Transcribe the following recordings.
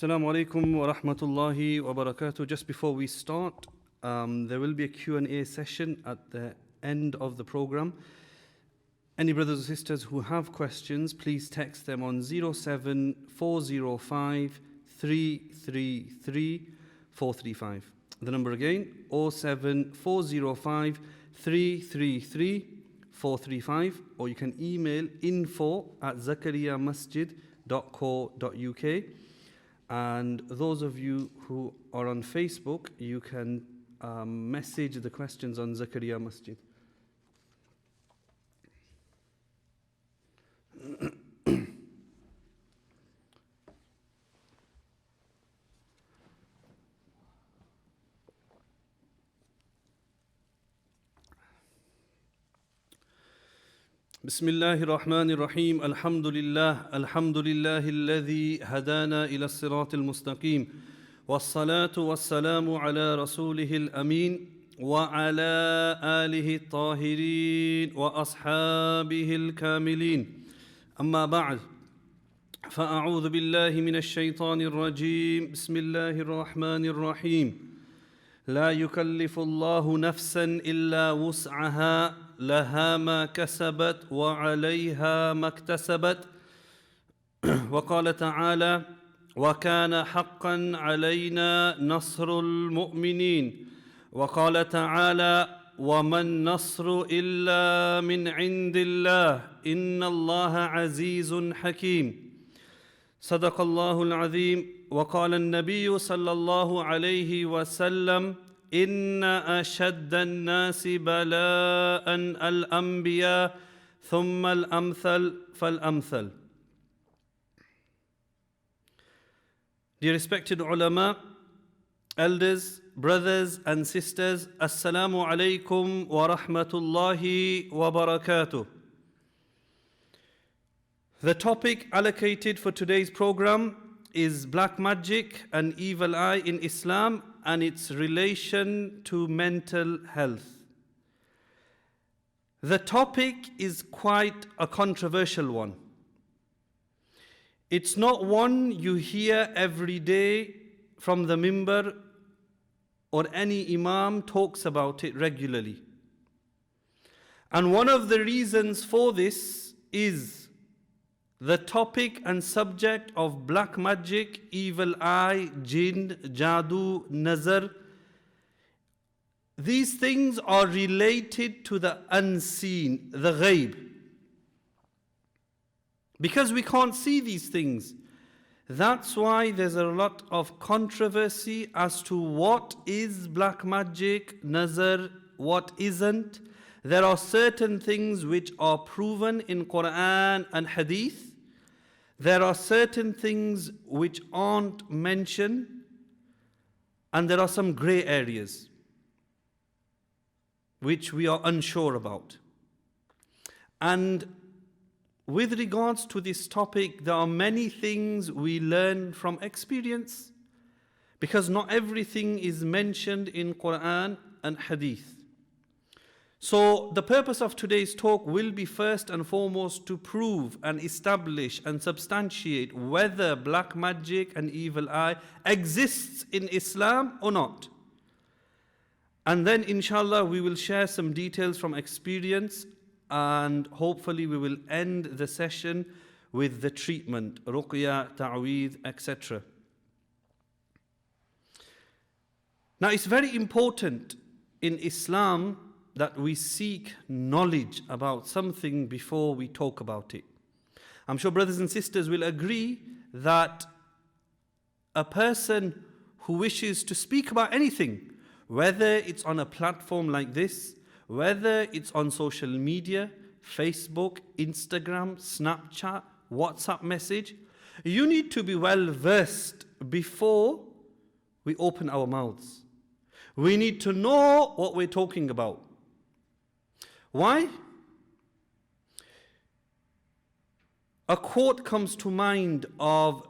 Assalamu alaikum wa rahmatullahi wa barakatuh. Just before we start, there will be a Q&A session at the end of the program. Any brothers or sisters who have questions, please text them on 07405 333 435. The number again, 07405 333 435, or you can email info@zakariyyamasjid.co.uk. And those of you who are on Facebook, you can message the questions on Zakariyya Masjid. بسم الله الرحمن الرحيم الحمد لله الذي هدانا إلى الصراط المستقيم والصلاة والسلام على رسوله الأمين وعلى آله الطاهرين وأصحابه الكاملين أما بعد فأعوذ بالله من الشيطان الرجيم بسم الله الرحمن الرحيم لا يكلف الله نفسا إلا وسعها لها ما كسبت وعليها ما اكتسبت وقال تعالى وكان حقا علينا نصر المؤمنين وقال تعالى وما النصر إلا من عند الله إن الله عزيز حكيم صدق الله العظيم وقال النبي صلى الله عليه وسلم إن أشد الناس بلاء الأنبياء ثم الأمثل فالأمثل. Dear respected ulama, elders, brothers and sisters, Assalamu alaikum wa rahmatullahi wa barakatuh. The topic allocated for today's program is black magic and evil eye in Islam and its relation to mental health. The topic is quite a controversial one. It's not one you hear every day from the mimbar, or any imam talks about it regularly. And one of the reasons for this is the topic and subject of black magic, evil eye, jinn, jadoo, nazar. These things are related to the unseen, the ghaib. Because we can't see these things. That's why there's a lot of controversy as to what is black magic, nazar, what isn't. There are certain things which are proven in Quran and Hadith. There are certain things which aren't mentioned, and there are some grey areas which we are unsure about. And with regards to this topic, there are many things we learn from experience, because not everything is mentioned in Quran and Hadith. So the purpose of today's talk will be first and foremost to prove and establish and substantiate whether black magic and evil eye exists in Islam or not. And then inshallah we will share some details from experience, and hopefully we will end the session with the treatment, ruqya, ta'weed, etc. Now it's very important in Islam that we seek knowledge about something before we talk about it. I'm sure brothers and sisters will agree that a person who wishes to speak about anything, whether it's on a platform like this, whether it's on social media, Facebook, Instagram, Snapchat, WhatsApp message, you need to be well versed before we open our mouths. We need to know what we're talking about. Why? A quote comes to mind of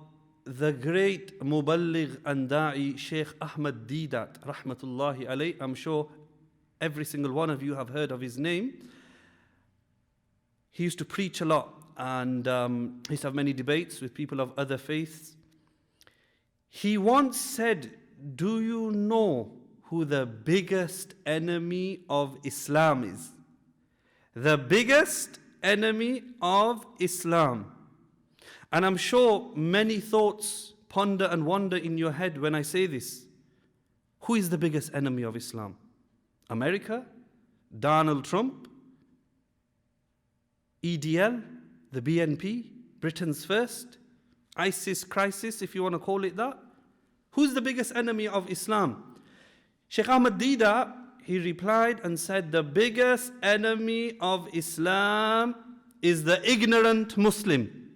the great Muballigh and Da'i Sheikh Ahmad Didat, rahmatullahi alayh. I'm sure every single one of you have heard of his name. He used to preach a lot, and he used to have many debates with people of other faiths. He once said, do you know who the biggest enemy of Islam is? The biggest enemy of Islam. And I'm sure many thoughts ponder and wander in your head when I say this. Who is the biggest enemy of Islam? America? Donald Trump? EDL? The BNP? Britain's First? ISIS crisis, if you want to call it that? Who's the biggest enemy of Islam? Sheikh Ahmad Dida, he replied and said, the biggest enemy of Islam is the ignorant Muslim.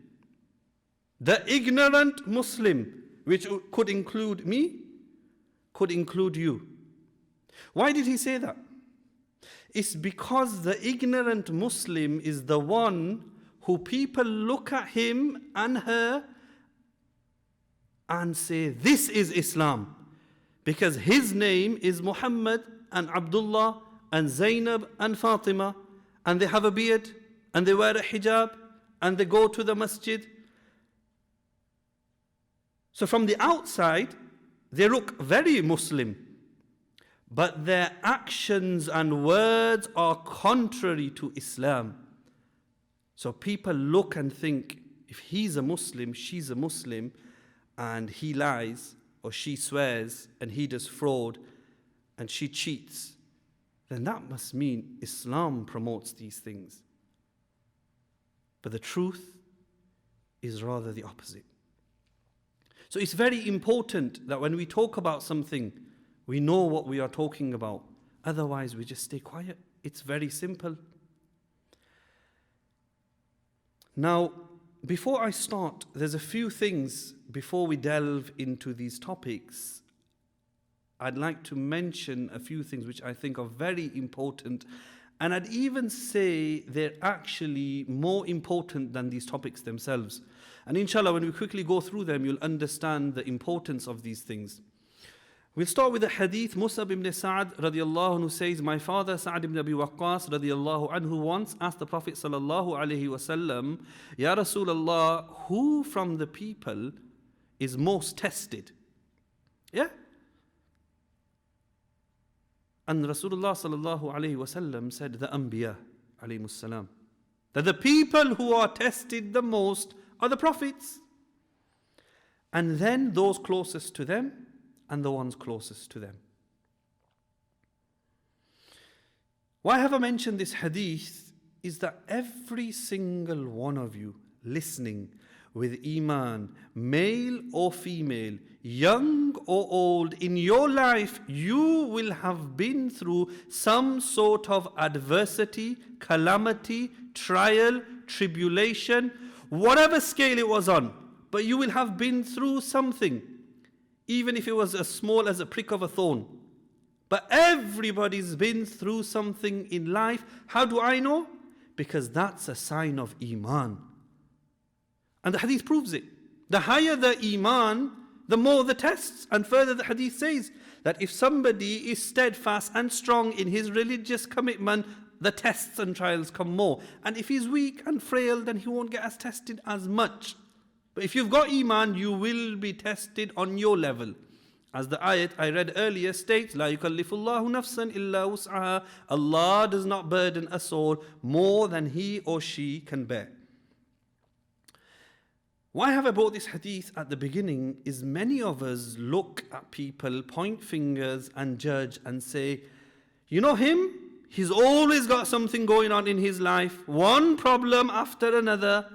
The ignorant Muslim, which could include me, could include you. Why did he say that? It's because the ignorant Muslim is the one who people look at him and her and say, this is Islam. Because his name is Muhammad and Abdullah and Zainab and Fatima, and they have a beard and they wear a hijab and they go to the masjid. So from the outside, they look very Muslim, but their actions and words are contrary to Islam. So people look and think, if he's a Muslim, she's a Muslim, and he lies, or she swears, and he does fraud, and she cheats, then that must mean Islam promotes these things. But the truth is rather the opposite. So it's very important that when we talk about something, we know what we are talking about. Otherwise, we just stay quiet. It's very simple. Now, before I start, there's a few things before we delve into these topics. I'd like to mention a few things which I think are very important, and I'd even say they're actually more important than these topics themselves. And inshallah, when we quickly go through them, you'll understand the importance of these things. We'll start with the hadith. Musab ibn Sa'ad radiallahu anhu says, my father Sa'ad ibn Abi Waqqas radiallahu anhu once asked the Prophet sallallahu alaihi wasallam, Ya Rasulullah, who from the people is most tested? Yeah? And Rasulullah sallallahu alaihi wasallam said, the Anbiya alayhimus salam. That the people who are tested the most are the prophets. And then those closest to them, and the ones closest to them. Why have I mentioned this hadith is that every single one of you listening with Iman, male or female, young or old, in your life you will have been through some sort of adversity, calamity, trial, tribulation, whatever scale it was on, but you will have been through something. Even if it was as small as a prick of a thorn. But everybody's been through something in life. How do I know? Because that's a sign of Iman. And the hadith proves it. The higher the Iman, the more the tests. And further the hadith says that if somebody is steadfast and strong in his religious commitment, the tests and trials come more. And if he's weak and frail, then he won't get as tested as much. But if you've got Iman, you will be tested on your level. As the ayat I read earlier states, لا يكلف الله نفسا إلا وسعها. Allah does not burden a soul more than he or she can bear. Why have I brought this hadith at the beginning is many of us look at people, point fingers and judge and say, you know him? He's always got something going on in his life, one problem after another.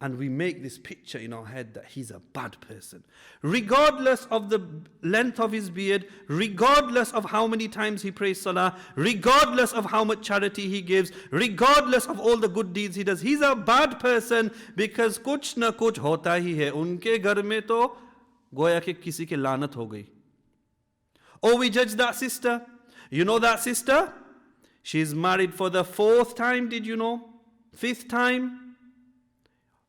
And we make this picture in our head that he's a bad person. Regardless of the length of his beard, regardless of how many times he prays salah, regardless of how much charity he gives, regardless of all the good deeds he does, he's a bad person because kuch na kuch hota hi hai. Unke ghar mein to goya ke kisi ke lanat ho gayi. Or we judge that sister. You know that sister? She's married for the 4th time, did you know? 5th time.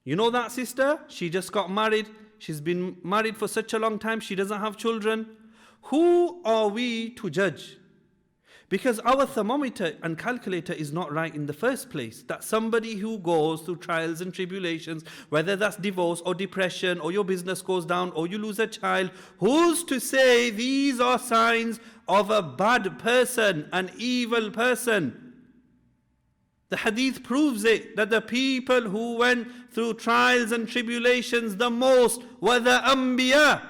You know that sister? She just got married. She's been married for such a long time. She doesn't have children. Who are we to judge? Because our thermometer and calculator is not right in the first place. That somebody who goes through trials and tribulations, whether that's divorce or depression or your business goes down or you lose a child, who's to say these are signs of a bad person, an evil person? The hadith proves it, that the people who went through trials and tribulations the most were the Anbiya.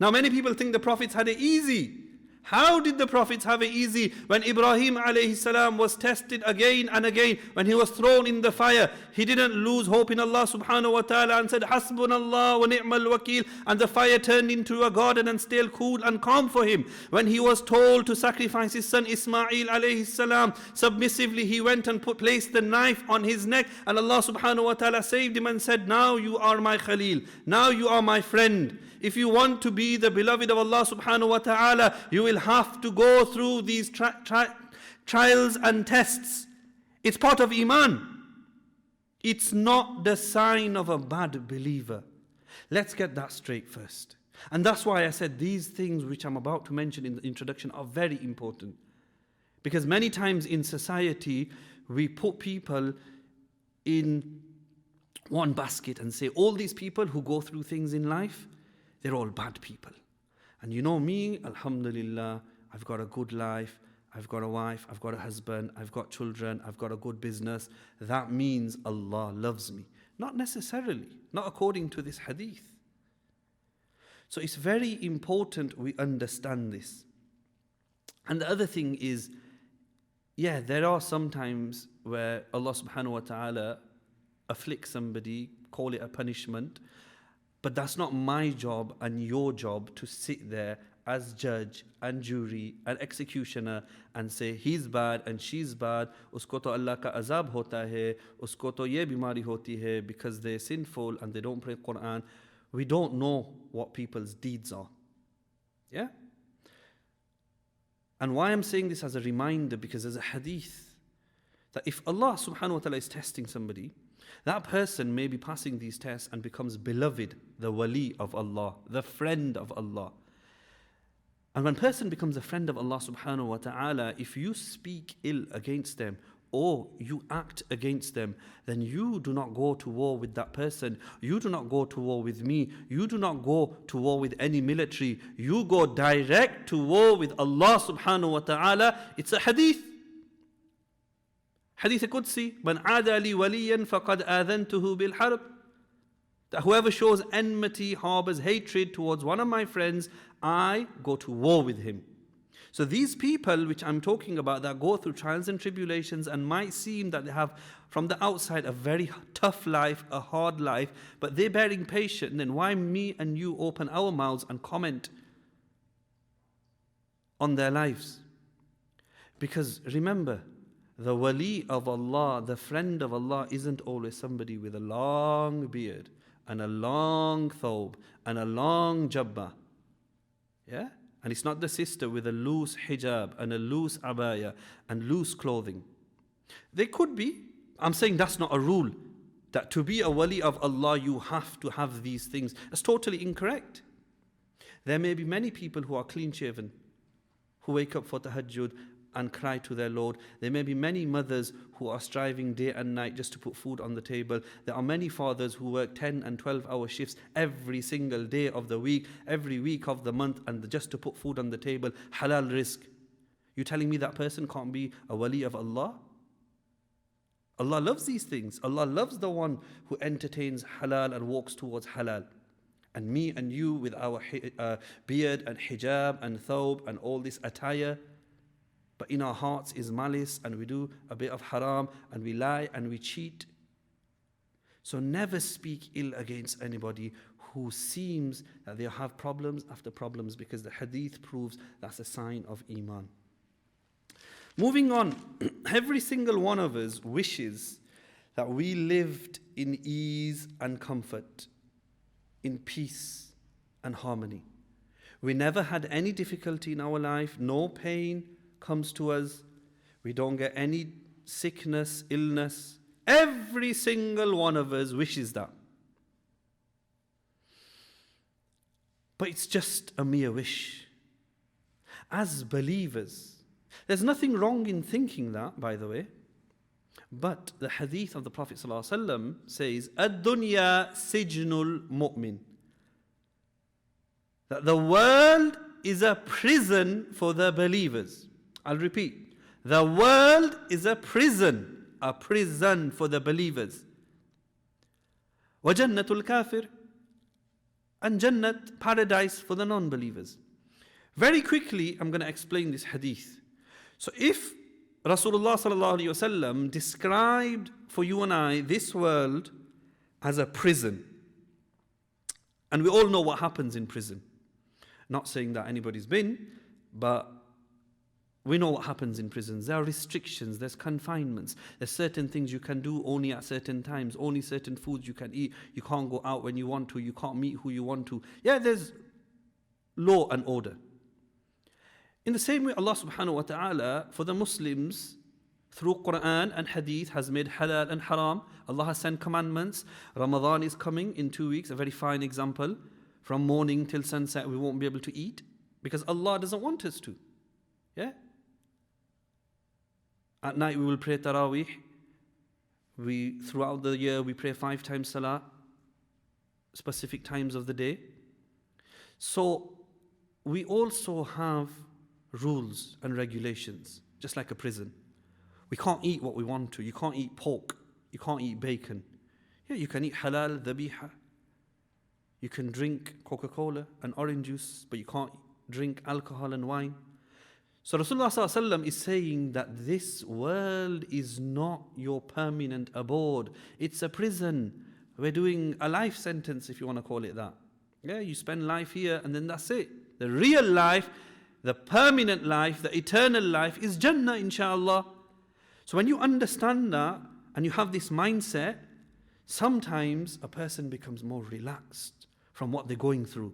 Now many people think the prophets had it easy. How did the prophets have it easy? When Ibrahim alayhi salam was tested again and again, when he was thrown in the fire, he didn't lose hope in Allah subhanahu wa ta'ala and said, Hasbunallah wa ni'mal wakil, and the fire turned into a garden and stayed cool and calm for him. When he was told to sacrifice his son Ismail alayhi salam, submissively he went and placed the knife on his neck, and Allah subhanahu wa ta'ala saved him and said, now you are my Khalil, now you are my friend. If you want to be the beloved of Allah subhanahu wa ta'ala, you will have to go through these trials and tests. It's part of Iman. It's not the sign of a bad believer. Let's get that straight first. And that's why I said these things which I'm about to mention in the introduction are very important. Because many times in society, we put people in one basket and say, all these people who go through things in life, they're all bad people. And you know me, alhamdulillah, I've got a good life, I've got a wife, I've got a husband, I've got children, I've got a good business. That means Allah loves me. Not necessarily, not according to this hadith. So it's very important we understand this. And the other thing is, yeah, there are some times where Allah subhanahu wa ta'ala afflicts somebody, call it a punishment. But that's not my job and your job to sit there as judge and jury and executioner and say he's bad and she's bad, usko to Allah ka azab hota hai, usko to ye bimari hoti hai, because they're sinful and they don't pray Quran. We don't know what people's deeds are. Yeah? And why I'm saying this as a reminder, because there's a hadith that if Allah subhanahu wa ta'ala is testing somebody, that person may be passing these tests and becomes beloved, the wali of Allah, the friend of Allah. And when a person becomes a friend of Allah subhanahu wa ta'ala, if you speak ill against them or you act against them, then you do not go to war with that person. You do not go to war with me. You do not go to war with any military. You go direct to war with Allah subhanahu wa ta'ala. It's a hadith. Hadith Qudsi, Man aada li waliyan faqad adhantuhu bil harb. That whoever shows enmity, harbors hatred towards one of my friends, I go to war with him. So these people which I'm talking about that go through trials and tribulations and might seem that they have from the outside a very tough life, a hard life, but they're bearing patience, then why me and you open our mouths and comment on their lives? Because remember, the wali of Allah, the friend of Allah, isn't always somebody with a long beard and a long thawb and a long jabba. Yeah? And it's not the sister with a loose hijab and a loose abaya and loose clothing. They could be. I'm saying that's not a rule. That to be a wali of Allah, you have to have these things. That's totally incorrect. There may be many people who are clean-shaven, who wake up for tahajjud and cry to their Lord. There may be many mothers who are striving day and night just to put food on the table. There are many fathers who work 10 and 12-hour shifts every single day of the week, every week of the month, and just to put food on the table, halal rizq. You telling me that person can't be a wali of Allah? Allah loves these things. Allah loves the one who entertains halal and walks towards halal. And me and you with our beard and hijab and thawb and all this attire, but in our hearts is malice, and we do a bit of haram, and we lie and we cheat. So never speak ill against anybody who seems that they have problems after problems, because the hadith proves that's a sign of Iman. Moving on, every single one of us wishes that we lived in ease and comfort, in peace and harmony. We never had any difficulty in our life, no pain comes to us, we don't get any sickness, illness. Every single one of us wishes that. But it's just a mere wish. As believers, There's nothing wrong in thinking that, by the way. But the hadith of the Prophet ﷺ says, Ad-dunya sijnul mu'min. That the world is a prison for the believers. I'll repeat. The world is a prison for the believers. وَجَنَّةُ الْكَافِرِ, and Jannat, paradise for the non-believers. Very quickly, I'm going to explain this hadith. So if Rasulullah sallallahu alaihi wasallam described for you and I this world as a prison, and we all know what happens in prison. Not saying that anybody's been, but we know what happens in prisons. There are restrictions, there's confinements, there's certain things you can do only at certain times, only certain foods you can eat, you can't go out when you want to, you can't meet who you want to. Yeah, there's law and order. In the same way, Allah subhanahu wa ta'ala, for the Muslims, through Quran and Hadith, has made halal and haram. Allah has sent commandments. Ramadan is coming in 2 weeks, a very fine example. From morning till sunset, we won't be able to eat because Allah doesn't want us to. Yeah? At night we will pray Taraweeh. Throughout the year we pray 5 times Salah, specific times of the day. So we also have rules and regulations, just like a prison. We can't eat what we want to. You can't eat pork. You can't eat bacon. Yeah, you can eat halal, dhabiha. You can drink Coca-Cola and orange juice, but you can't drink alcohol and wine. So Rasulullah ﷺ is saying that this world is not your permanent abode. It's a prison. We're doing a life sentence, if you want to call it that. Yeah, you spend life here and then that's it. The real life, the permanent life, the eternal life is Jannah, inshallah. So when you understand that and you have this mindset, sometimes a person becomes more relaxed from what they're going through.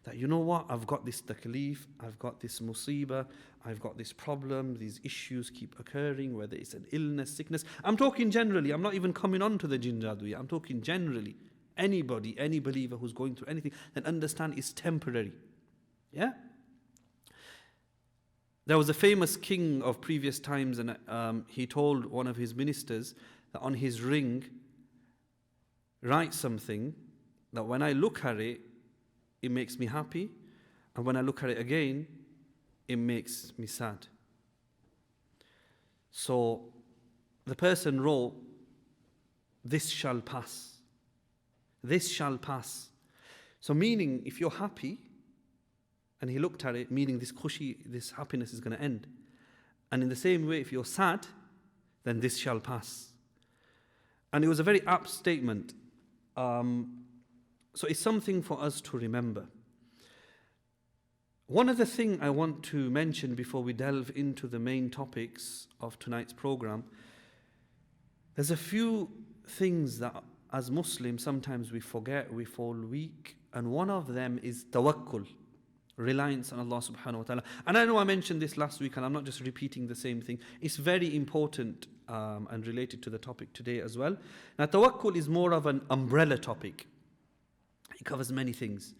That, you know what, I've got this taklif, I've got this musibah, I've got this problem, these issues keep occurring, whether it's an illness, sickness. I'm talking generally, I'm not even coming on to the jinn jadoo. I'm talking generally. Anybody, any believer who's going through anything, then understand it's temporary. Yeah? There was a famous king of previous times, and he told one of his ministers that on his ring, write something that when I look at it, it makes me happy, and when I look at it again, it makes me sad. So the person wrote, this shall pass. This shall pass. So meaning, if you're happy, and he looked at it, meaning this khushi, this happiness is going to end. And in the same way, if you're sad, then this shall pass. And it was a very apt statement. So it's something for us to remember. One other thing I want to mention before we delve into the main topics of tonight's program, there's a few things that as Muslims sometimes we forget, we fall weak, and one of them is tawakkul, reliance on Allah subhanahu wa ta'ala. And I know I mentioned this last week and I'm not just repeating the same thing. It's very important and related to the topic today as well. Now tawakkul is more of an umbrella topic. It covers many things.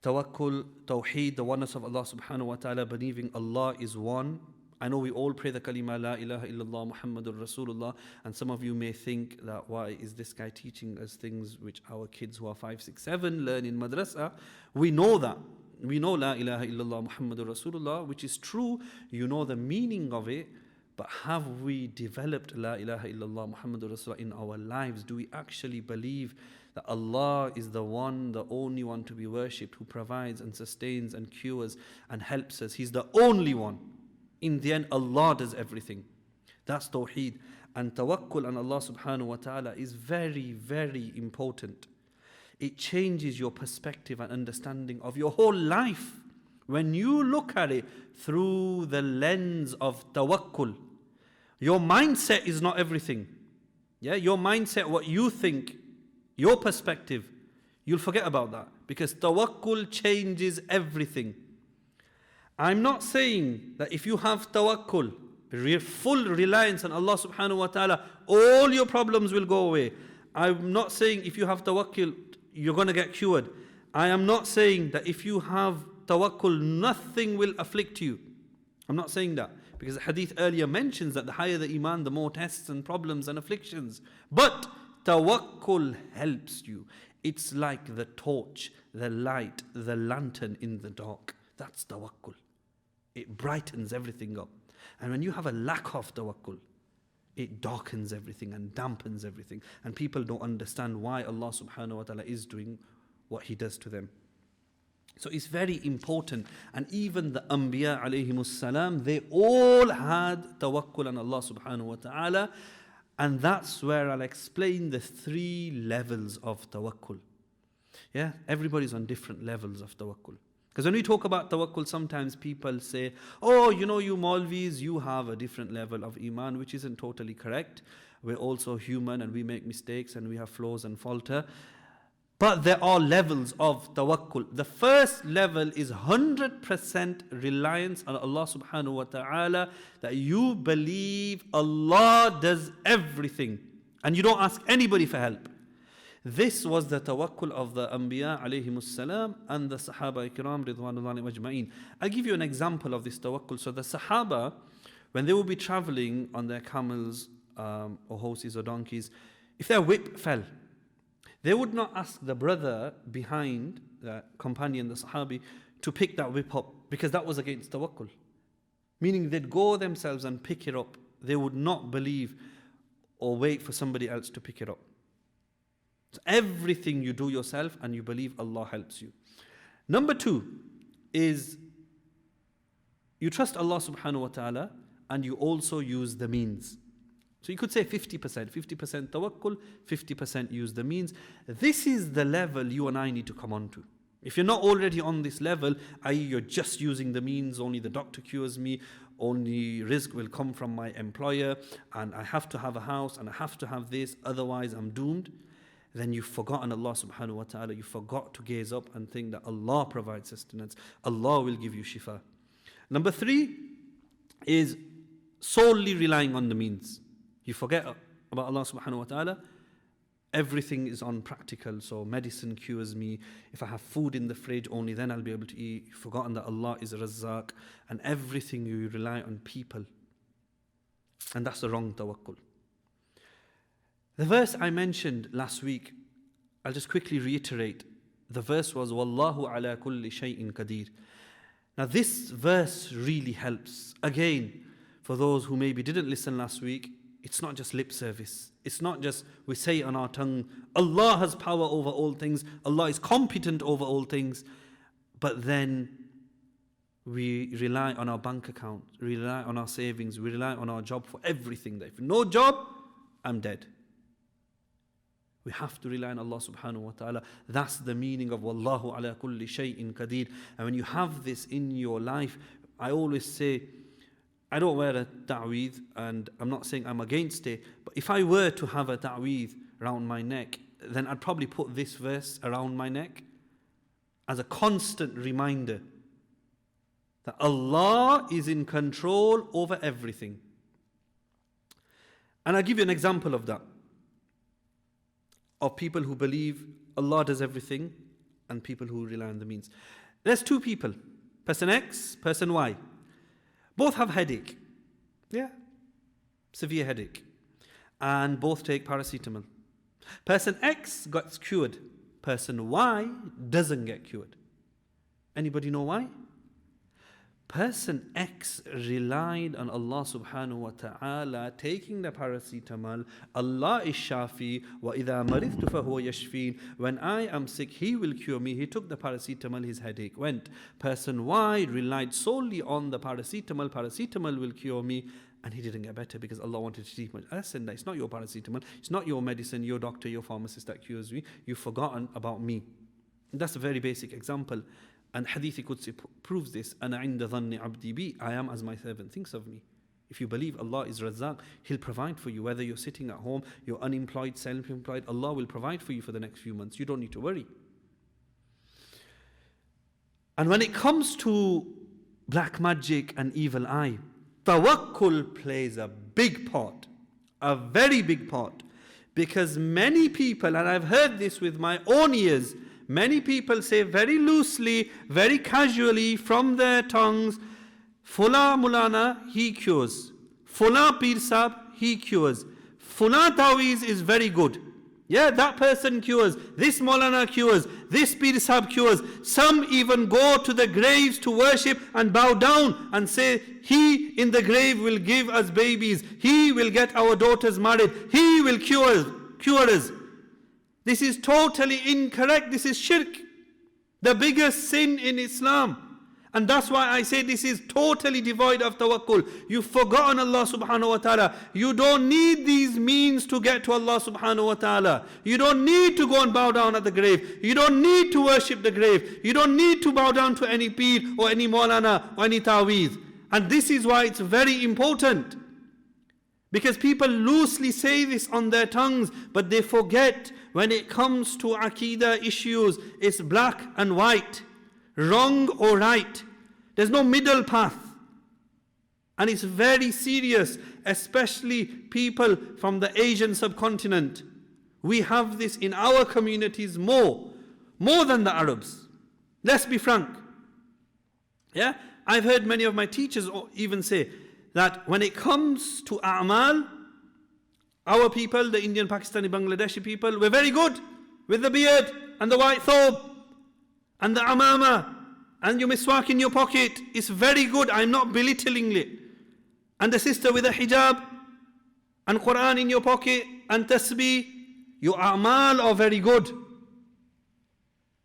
Tawakkul, tawheed, the oneness of Allah subhanahu wa ta'ala, believing Allah is one. I know we all pray the kalima, la ilaha illallah Muhammadur Rasulullah, and some of you may think that why is this guy teaching us things which our kids who are 5, 6, 7 learn in madrasa. We know that. We know la ilaha illallah Muhammadur Rasulullah, which is true. You know the meaning of it, but have we developed la ilaha illallah Muhammadur Rasulullah in our lives? Do we actually believe that Allah is the one, the only one to be worshipped, who provides and sustains and cures and helps us? He's the only one. In the end, Allah does everything. That's tawheed. And tawakkul on Allah subhanahu wa ta'ala is very, very important. It changes your perspective and understanding of your whole life. When you look at it through the lens of tawakkul, your mindset is not everything. Yeah, your mindset, what you think, your perspective, you'll forget about that. Because tawakkul changes everything. I'm not saying that if you have tawakkul, full reliance on Allah subhanahu wa ta'ala, all your problems will go away. I'm not saying if you have tawakkul, you're going to get cured. I am not saying that if you have tawakkul, nothing will afflict you. I'm not saying that, because the hadith earlier mentions that the higher the iman, the more tests and problems and afflictions. But tawakkul helps you. It's like the torch, the light, the lantern in the dark. That's tawakkul. It brightens everything up. And when you have a lack of tawakkul, it darkens everything and dampens everything. And people don't understand why Allah subhanahu wa ta'ala is doing what He does to them. So it's very important. And even the Anbiya alayhimus salam, they all had tawakkul on Allah subhanahu wa ta'ala. And that's where I'll explain the 3 levels of tawakkul. Yeah, everybody's on different levels of tawakkul. Because when we talk about tawakkul, sometimes people say, oh, you Maulvis, you have a different level of iman, which isn't totally correct. We're also human and we make mistakes and we have flaws and falter. But there are levels of tawakkul. The first level is 100% reliance on Allah subhanahu wa ta'ala, that you believe Allah does everything and you don't ask anybody for help. This was the tawakkul of the Anbiya alayhimus salam and the Sahaba ikram ridwanullahi ajma'in. I'll give you an example of this tawakkul. So the Sahaba, when they would be traveling on their camels or horses or donkeys, if their whip fell, they would not ask the brother behind, the companion, the Sahabi, to pick that whip up, because that was against tawakkul. Meaning they'd go themselves and pick it up. They would not believe or wait for somebody else to pick it up. So everything you do yourself and you believe Allah helps you. Number 2 is you trust Allah subhanahu wa ta'ala and you also use the means. So you could say 50% tawakkul, 50% use the means. This is the level you and I need to come on to. If you're not already on this level, i.e. you're just using the means, only the doctor cures me, only rizq will come from my employer, and I have to have a house and I have to have this, otherwise I'm doomed, then you've forgotten Allah subhanahu wa ta'ala. You forgot to gaze up and think that Allah provides sustenance. Allah will give you shifa. Number 3 is solely relying on the means. You forget about Allah subhanahu wa ta'ala. Everything is on practical. So medicine cures me. If I have food in the fridge, only then I'll be able to eat. You've forgotten that Allah is a Razzaq. And everything you rely on people. And that's the wrong tawakkul. The verse I mentioned last week, I'll just quickly reiterate. The verse was, Wallahu ala kulli shay'in qadir. Now this verse really helps. Again, for those who maybe didn't listen last week, it's not just lip service. It's not just we say on our tongue, Allah has power over all things, Allah is competent over all things, but then we rely on our bank account, we rely on our savings, we rely on our job for everything. That if no job, I'm dead. We have to rely on Allah subhanahu wa ta'ala. That's the meaning of Wallahu ala kulli shay'in qadir. And when you have this in your life, I always say, I don't wear a ta'weed, and I'm not saying I'm against it, but if I were to have a ta'weed around my neck, then I'd probably put this verse around my neck as a constant reminder that Allah is in control over everything. And I'll give you an example of that. Of people who believe Allah does everything and people who rely on the means. There's 2 people, person X, person Y. Both have headache. Yeah, severe headache. And both take paracetamol. Person X gets cured. Person Y doesn't get cured. Anybody know why? Person X relied on Allah subhanahu wa ta'ala taking the paracetamol. Allah is shafi. وَإِذَا مَرِضْتُ فَهُوَ يَشْفِينَ. When I am sick, He will cure me. He took the paracetamol, his headache went. Person Y relied solely on the paracetamol. Paracetamol will cure me. And he didn't get better because Allah wanted to teach him. Listen, it's not your paracetamol. It's not your medicine, your doctor, your pharmacist that cures me. You've forgotten about me. And that's a very basic example. And Hadith Qudsi proves this. أَنَا عِنْدَ ظَنِّ عَبْدِي بِي. I am as my servant thinks of me. If you believe Allah is Razzaq, He'll provide for you. Whether you're sitting at home, you're unemployed, self-employed, Allah will provide for you for the next few months. You don't need to worry. And when it comes to black magic and evil eye, tawakkul plays a big part. A very big part. Because many people, and I've heard this with my own ears, many people say very loosely, very casually from their tongues, Fula Mulana, he cures. Fula Pir Sahib, he cures. Fula Taweez is very good. Yeah, that person cures. This Maulana cures. This Pir Sahib cures. Some even go to the graves to worship and bow down and say, he in the grave will give us babies. He will get our daughters married. He will cure us. This is totally incorrect. This is shirk. The biggest sin in Islam. And that's why I say this is totally devoid of tawakkul. You've forgotten Allah subhanahu wa ta'ala. You don't need these means to get to Allah subhanahu wa ta'ala. You don't need to go and bow down at the grave. You don't need to worship the grave. You don't need to bow down to any Pir or any Maulana or any Taweez. And this is why it's very important. Because people loosely say this on their tongues, but they forget when it comes to Aqidah issues, it's black and white. Wrong or right. There's no middle path. And it's very serious, especially people from the Asian subcontinent. We have this in our communities more than the Arabs. Let's be frank. Yeah? I've heard many of my teachers even say that when it comes to a'mal, our people, the Indian, Pakistani, Bangladeshi people, we're very good with the beard and the white thobe and the amama, and your miswak in your pocket. It's very good. I'm not belittling it. And the sister with a hijab, and Quran in your pocket, and tasbih, your a'mal are very good.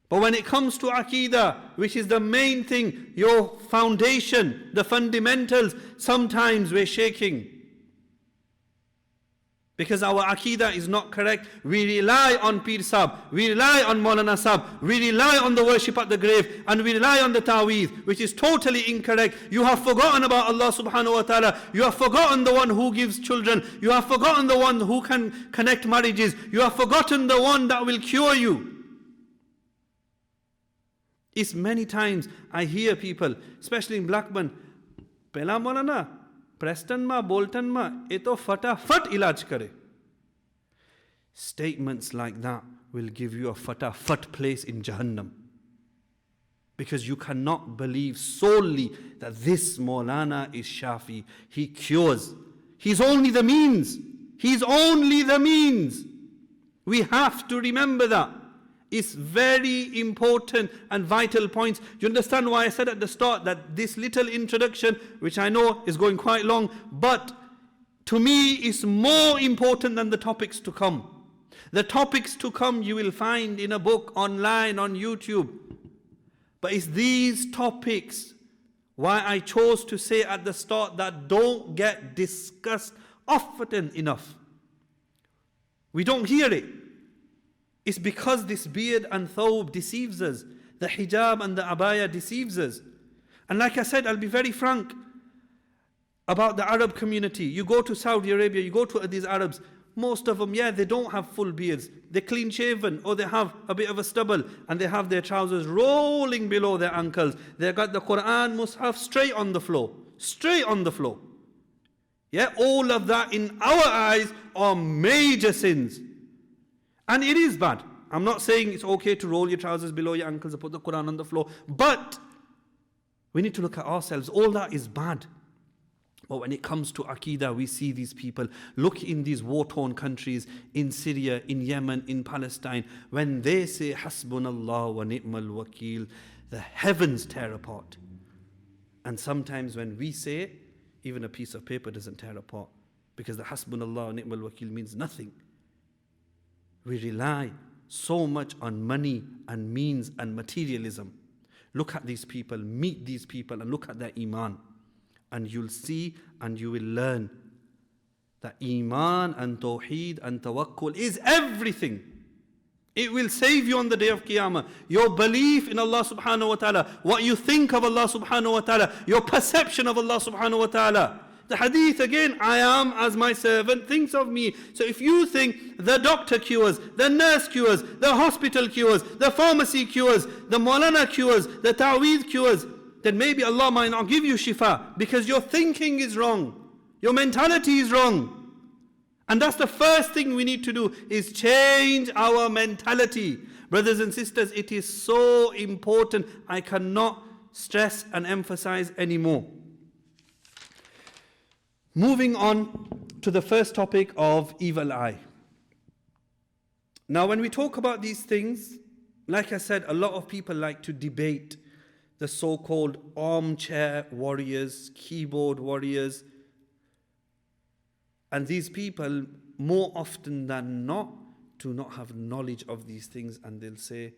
But when it comes to Aqidah, which is the main thing, your foundation, the fundamentals, sometimes we're shaking. Because our Aqidah is not correct. We rely on Pir Sahib, we rely on Maulana Sahib, we rely on the worship at the grave, and we rely on the Taweez, which is totally incorrect. You have forgotten about Allah subhanahu wa ta'ala. You have forgotten the one who gives children. You have forgotten the one who can connect marriages. You have forgotten the one that will cure you. It's many times I hear people, especially in Blackburn, Pehla Maulana, Preston ma, Bolton ma, ye to fatafat ilaj kare. Statements like that will give you a fatafat place in Jahannam. Because you cannot believe solely that this Maulana is Shafi. He cures. He's only the means. He's only the means. We have to remember that. It's very important and vital points. Do you understand why I said at the start that this little introduction, which I know is going quite long, but to me is more important than the topics to come. The topics to come you will find in a book, online, on YouTube. But it's these topics why I chose to say at the start that don't get discussed often enough. We don't hear it. It's because this beard and thobe deceives us. The hijab and the abaya deceives us. And like I said, I'll be very frank about the Arab community. You go to Saudi Arabia, you go to these Arabs, most of them, they don't have full beards. They're clean shaven, or they have a bit of a stubble, and they have their trousers rolling below their ankles. They've got the Quran Mus'haf straight on the floor. Straight on the floor. Yeah, all of that in our eyes are major sins. And it is bad. I'm not saying it's okay to roll your trousers below your ankles and put the Quran on the floor. But we need to look at ourselves. All that is bad. But when it comes to Aqidah, we see these people. Look in these war-torn countries, in Syria, in Yemen, in Palestine. When they say, Hasbunallah wa ni'mal wakil, the heavens tear apart. And sometimes when we say it, even a piece of paper doesn't tear apart. Because the Hasbunallah wa ni'mal wakil means nothing. We rely so much on money and means and materialism. Look at these people, meet these people, and look at their iman. And you'll see and you will learn that iman and tawheed and tawakkul is everything. It will save you on the day of Qiyamah. Your belief in Allah subhanahu wa ta'ala, what you think of Allah subhanahu wa ta'ala, your perception of Allah subhanahu wa ta'ala. The hadith again, I am as my servant thinks of me. So if you think the doctor cures, the nurse cures, the hospital cures, the pharmacy cures, the Maulana cures, the Ta'weez cures, then maybe Allah might not give you shifa because your thinking is wrong. Your mentality is wrong. And that's the first thing we need to do is change our mentality. Brothers and sisters, it is so important. I cannot stress and emphasize anymore. Moving on to the first topic of evil eye. Now, when we talk about these things, like I said, a lot of people like to debate the so-called armchair warriors, keyboard warriors. And these people, more often than not, do not have knowledge of these things, and they'll say,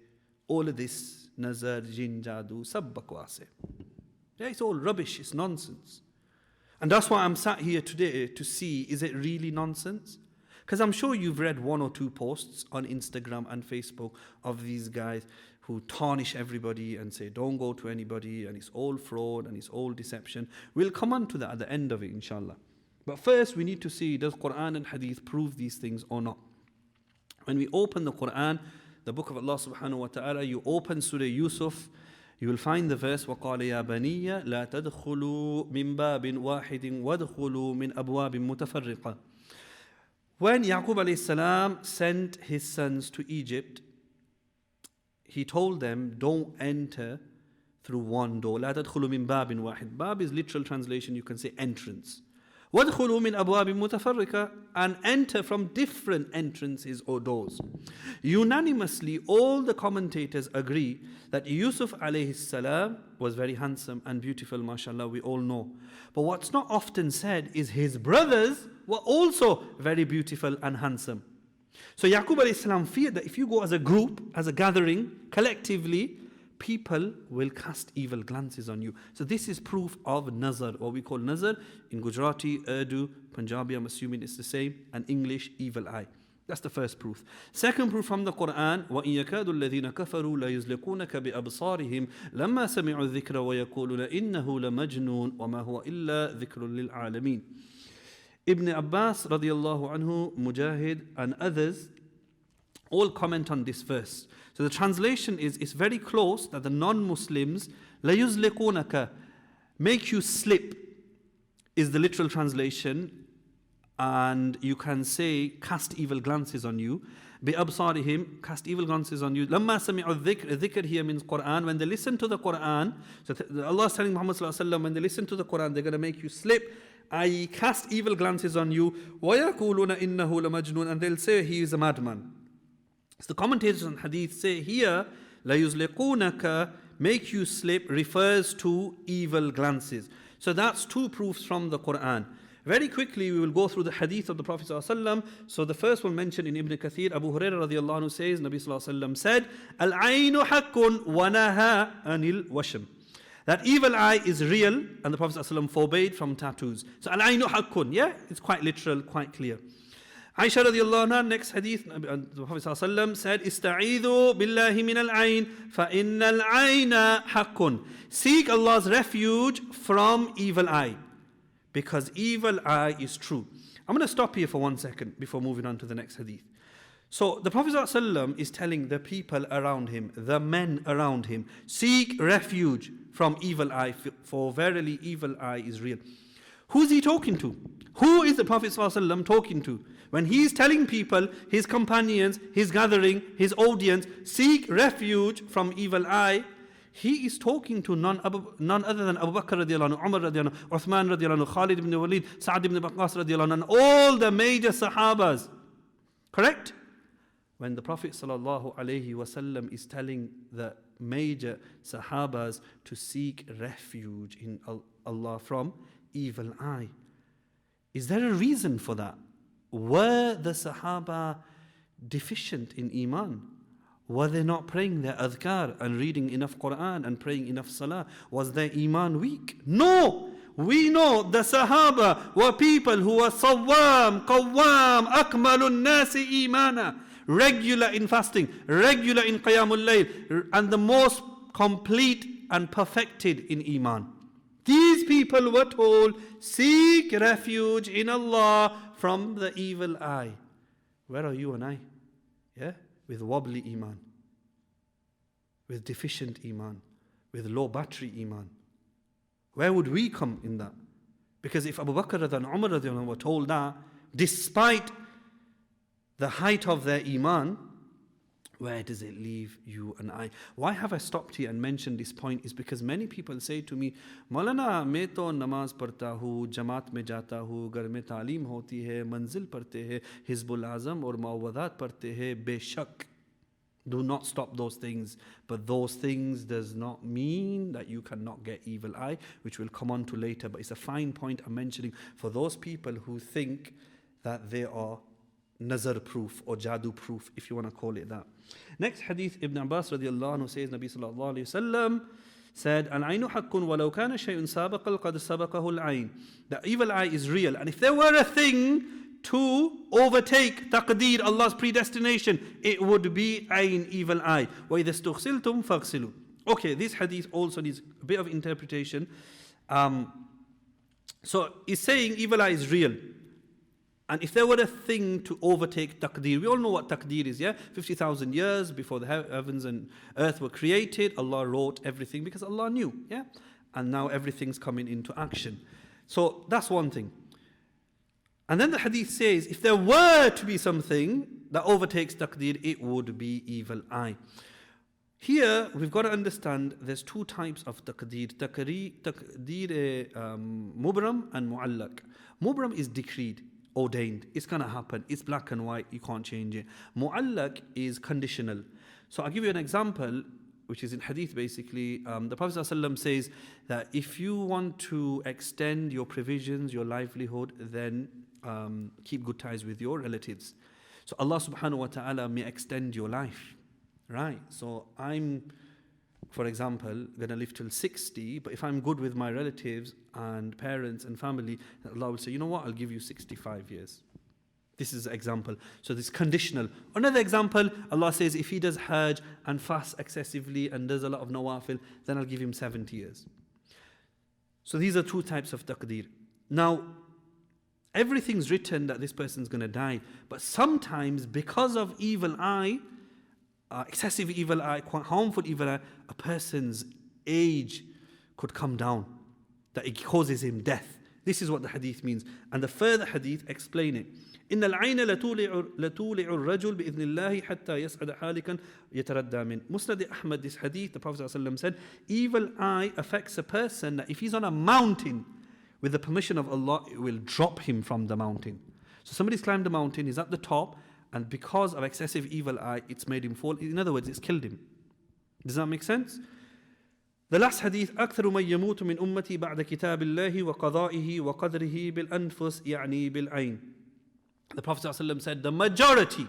all of this, nazar, jinn, jadoo, sab bakwas hai. Yeah, it's all rubbish, it's nonsense. And that's why I'm sat here today to see, is it really nonsense? Because I'm sure you've read one or two posts on Instagram and Facebook of these guys who tarnish everybody and say, don't go to anybody, and it's all fraud and it's all deception. We'll come on to that at the end of it, inshallah. But first, we need to see, does Quran and Hadith prove these things or not? When we open the Quran, the book of Allah subhanahu wa ta'ala, you open Surah Yusuf, you will find the verse, وَقَالَ يَا بَنِيَّ لَا تَدْخُلُوا مِنْ بَابٍ وَاحِدٍ وَادْخُلُوا مِنْ أَبْوَابٍ مُتَفَرِّقَةٍ. When Yaqub alayhi salam sent his sons to Egypt, he told them, don't enter through one door. لَا تَدْخُلُوا مِنْ بَابٍ وَاحِدٍ. Bab is literal translation, you can say entrance. وَادْخُلُوا مِنْ أَبْوَابٍ مُتَفَرِّقَةٍ, and enter from different entrances or doors. Unanimously, all the commentators agree that Yusuf alayhi salam was very handsome and beautiful, mashallah, we all know. But what's not often said is his brothers were also very beautiful and handsome. So Yaqub alayhi salam feared that if you go as a group, as a gathering, collectively, people will cast evil glances on you. So this is proof of nazar, or we call nazar in Gujarati, Urdu, Punjabi, I'm assuming it's the same, and English, evil eye. That's the first proof. Second proof from the Quran, وَإِن يَكَادُ الَّذِينَ كَفَرُوا لَيُزْلِقُونَكَ بِأَبْصَارِهِمْ لَمَّا سَمِعُوا الذِّكْرَ وَيَقُولُونَ إِنَّهُ لَمَجْنُونَ وَمَا هُوَ إِلَّا ذِكْرٌ لِلْعَالَمِينَ. Ibn Abbas radiallahu anhu, Mujahid, and others all comment on this verse. So the translation is, it's very close that the non-Muslims, لَيُزْلِقُونَكَ, make you slip, is the literal translation. And you can say, cast evil glances on you. بِأَبْصَارِهِمْ, cast evil glances on you. لَمَّا سَمِعُوا الذِّكْرِ, dhikr here means Quran. When they listen to the Quran, so Allah is telling Muhammad sallallahu alaihi wasallam, when they listen to the Quran, they're going to make you slip, i.e. cast evil glances on you. وَيَقُولُونَ إِنَّهُ لَمَجْنُونَ, and they'll say he is a madman. So the commentators on Hadith say here, لَيُزْلِقُونَكَ, make you slip, refers to evil glances. So that's two proofs from the Quran. Very quickly, we will go through the hadith of the Prophet ﷺ. So the first one mentioned in Ibn Kathir, Abu Hurairah radiallahu anhu says, Nabi sallallahu alaihi wasallam said, Al-aynu haqqun wa naha anil washm. That evil eye is real, and the Prophet ﷺ forbade from tattoos. So al-aynu haqqun, yeah, it's quite literal, quite clear. Aisha radiallahu anha, next hadith, the Prophet ﷺ said, Ista'idhu billahi min al-ayn, fa inna al-ayna haqqun. Seek Allah's refuge from evil eye, because evil eye is true. I'm going to stop here for 1 second before moving on to the next hadith. So the Prophet ﷺ is telling the people around him, the men around him, seek refuge from evil eye, for verily evil eye is real. Who's he talking to? Who is the Prophet ﷺ talking to? When he's telling people, his companions, his gathering, his audience, seek refuge from evil eye, he is talking to none other than Abu Bakr radiallahu anhu, Umar radiallahu anhu, Uthman radiallahu anhu, Khalid ibn Walid, Sa'ad ibn Waqqas radiallahu anhu, and all the major Sahabas. Correct? When the Prophet sallallahu alaihi wasallam is telling the major Sahabas to seek refuge in Allah from evil eye, is there a reason for that? Were the Sahaba deficient in Iman? Were they not praying their adhkar and reading enough Quran and praying enough salah? Was their Iman weak? No! We know the Sahaba were people who were sawam, qawwam, akmalun nasi imana, regular in fasting, regular in qiyamul layl, and the most complete and perfected in Iman. These people were told, seek refuge in Allah from the evil eye. Where are you and I? Yeah? With wobbly Iman, with deficient Iman, with low battery Iman. Where would we come in that? Because if Abu Bakr and Umar were told that, despite the height of their Iman, Where does it leave you and I? Why have I stopped here and mentioned this point is because many people say to me, Maulana, मैं तो नमाज पढ़ता हूँ, जमात में जाता हूँ, घर में तालीम होती है, मंजिल पढ़ते हैं, हिज़्बुल आज़म और मुअव्वज़ात पढ़ते हैं, बेशक. Do not stop those things. But those things does not mean that you cannot get evil eye, which we'll come on to later. But it's a fine point I'm mentioning for those people who think that they are nazar proof or jadoo proof, if you want to call it that. Next hadith, Ibn Abbas radiallahu anhu says, Nabi sallallahu alayhi wasallam said, Al-aynu haqqun walau kana shay'un sabaqal qad sabaqahu al-ayn. The evil eye is real. And if there were a thing to overtake taqdeer, Allah's predestination, it would be ayn, evil eye. وَإِذَا اسْتُغْسِلْتُمْ فَاغْسِلُوا. Okay, this hadith also needs a bit of interpretation. So it's saying evil eye is real. And if there were a thing to overtake taqdeer, we all know what taqdeer is, yeah? 50,000 years before the heavens and earth were created, Allah wrote everything because Allah knew, yeah? And now everything's coming into action. So that's one thing. And then the hadith says, if there were to be something that overtakes taqdeer, it would be evil eye. Here, we've got to understand there's two types of taqdeer. Taqdeer mubram and mu'allaq. Mubram is decreed, ordained. It's going to happen. It's black and white. You can't change it. Mu'allaq is conditional. So I'll give you an example, which is in hadith basically. The Prophet ﷺ says that if you want to extend your provisions, your livelihood, then keep good ties with your relatives. So Allah subhanahu wa ta'ala may extend your life. Right? So I'm, for example, going to live till 60, but if I'm good with my relatives and parents and family, Allah will say, you know what, I'll give you 65 years. This is an example. So this is conditional. Another example, Allah says if he does Hajj and fasts excessively and does a lot of nawafil, then I'll give him 70 years. So these are two types of taqdeer. Now, everything's written that this person's going to die, but sometimes because of evil eye, excessive evil eye, quite harmful evil eye, a person's age could come down, that it causes him death. This is what the hadith means. And the further hadith explain it. إن العين لتولع الرجل بإذن الله حتى يسعد حالكا يتردى من. Musnad Ahmad, this hadith, the Prophet ﷺ said, evil eye affects a person that if he's on a mountain, with the permission of Allah, it will drop him from the mountain. So somebody's climbed the mountain, he's at the top, and because of excessive evil eye, it's made him fall. In other words, it's killed him. Does that make sense? The last hadith, أكثر من يموت من أمتي بعد كتاب الله وقضائه وقدره بالأنفس يعني بالعين. The Prophet ﷺ said, the majority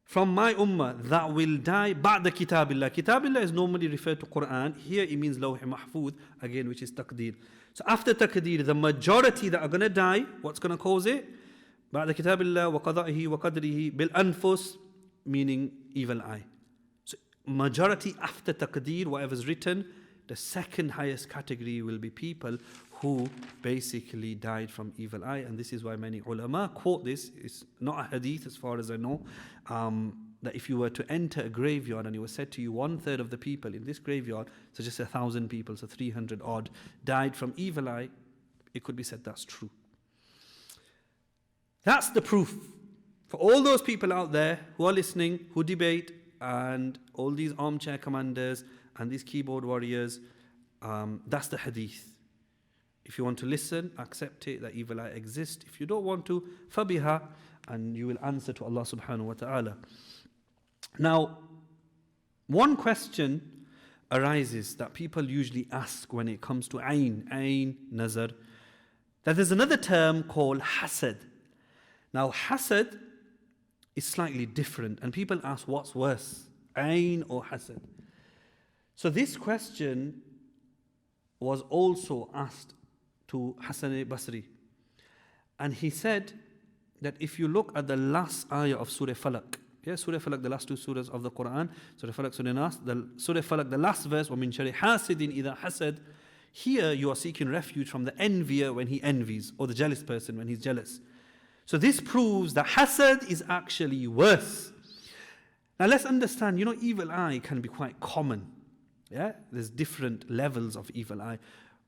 from my ummah that will die بعد كتاب الله. كتاب الله is normally referred to Quran. Here it means lawh mahfuz, again, which is taqdeer. So after taqdeer, the majority that are going to die, what's going to cause it? بعد كتاب الله وقضائه وقدره بالأنفس, meaning evil eye. So majority after taqdeer, whatever's written, the second highest category will be people who basically died from evil eye. And this is why many ulama quote this. It's not a hadith as far as I know, that if you were to enter a graveyard and it was said to you 1/3 of the people in this graveyard, so just 1,000 people, so 300 odd, died from evil eye, it could be said that's true. That's the proof. For all those people out there who are listening, who debate, and all these armchair commanders and these keyboard warriors, that's the hadith. If you want to listen, accept it, that evil eye exists. If you don't want to, fabiha, and you will answer to Allah subhanahu wa ta'ala. Now, one question arises that people usually ask when it comes to ayn, nazar, that there's another term called hasad. Now, hasad is slightly different, and people ask what's worse, ayn or hasad. So this question was also asked to Hassan al-Basri. And he said that if you look at the last ayah of Surah Falaq, Surah Falaq, the last two surahs of the Quran, Surah Falaq, Surah Nas, Surah Falaq, the last verse, وَمِن شَرِّ حَاسِدٍ إِذَا حَسَدٍ. Here you are seeking refuge from the envier when he envies, or the jealous person when he's jealous. So this proves that hasad is actually worse. Now let's understand, evil eye can be quite common. Yeah, there's different levels of evil eye.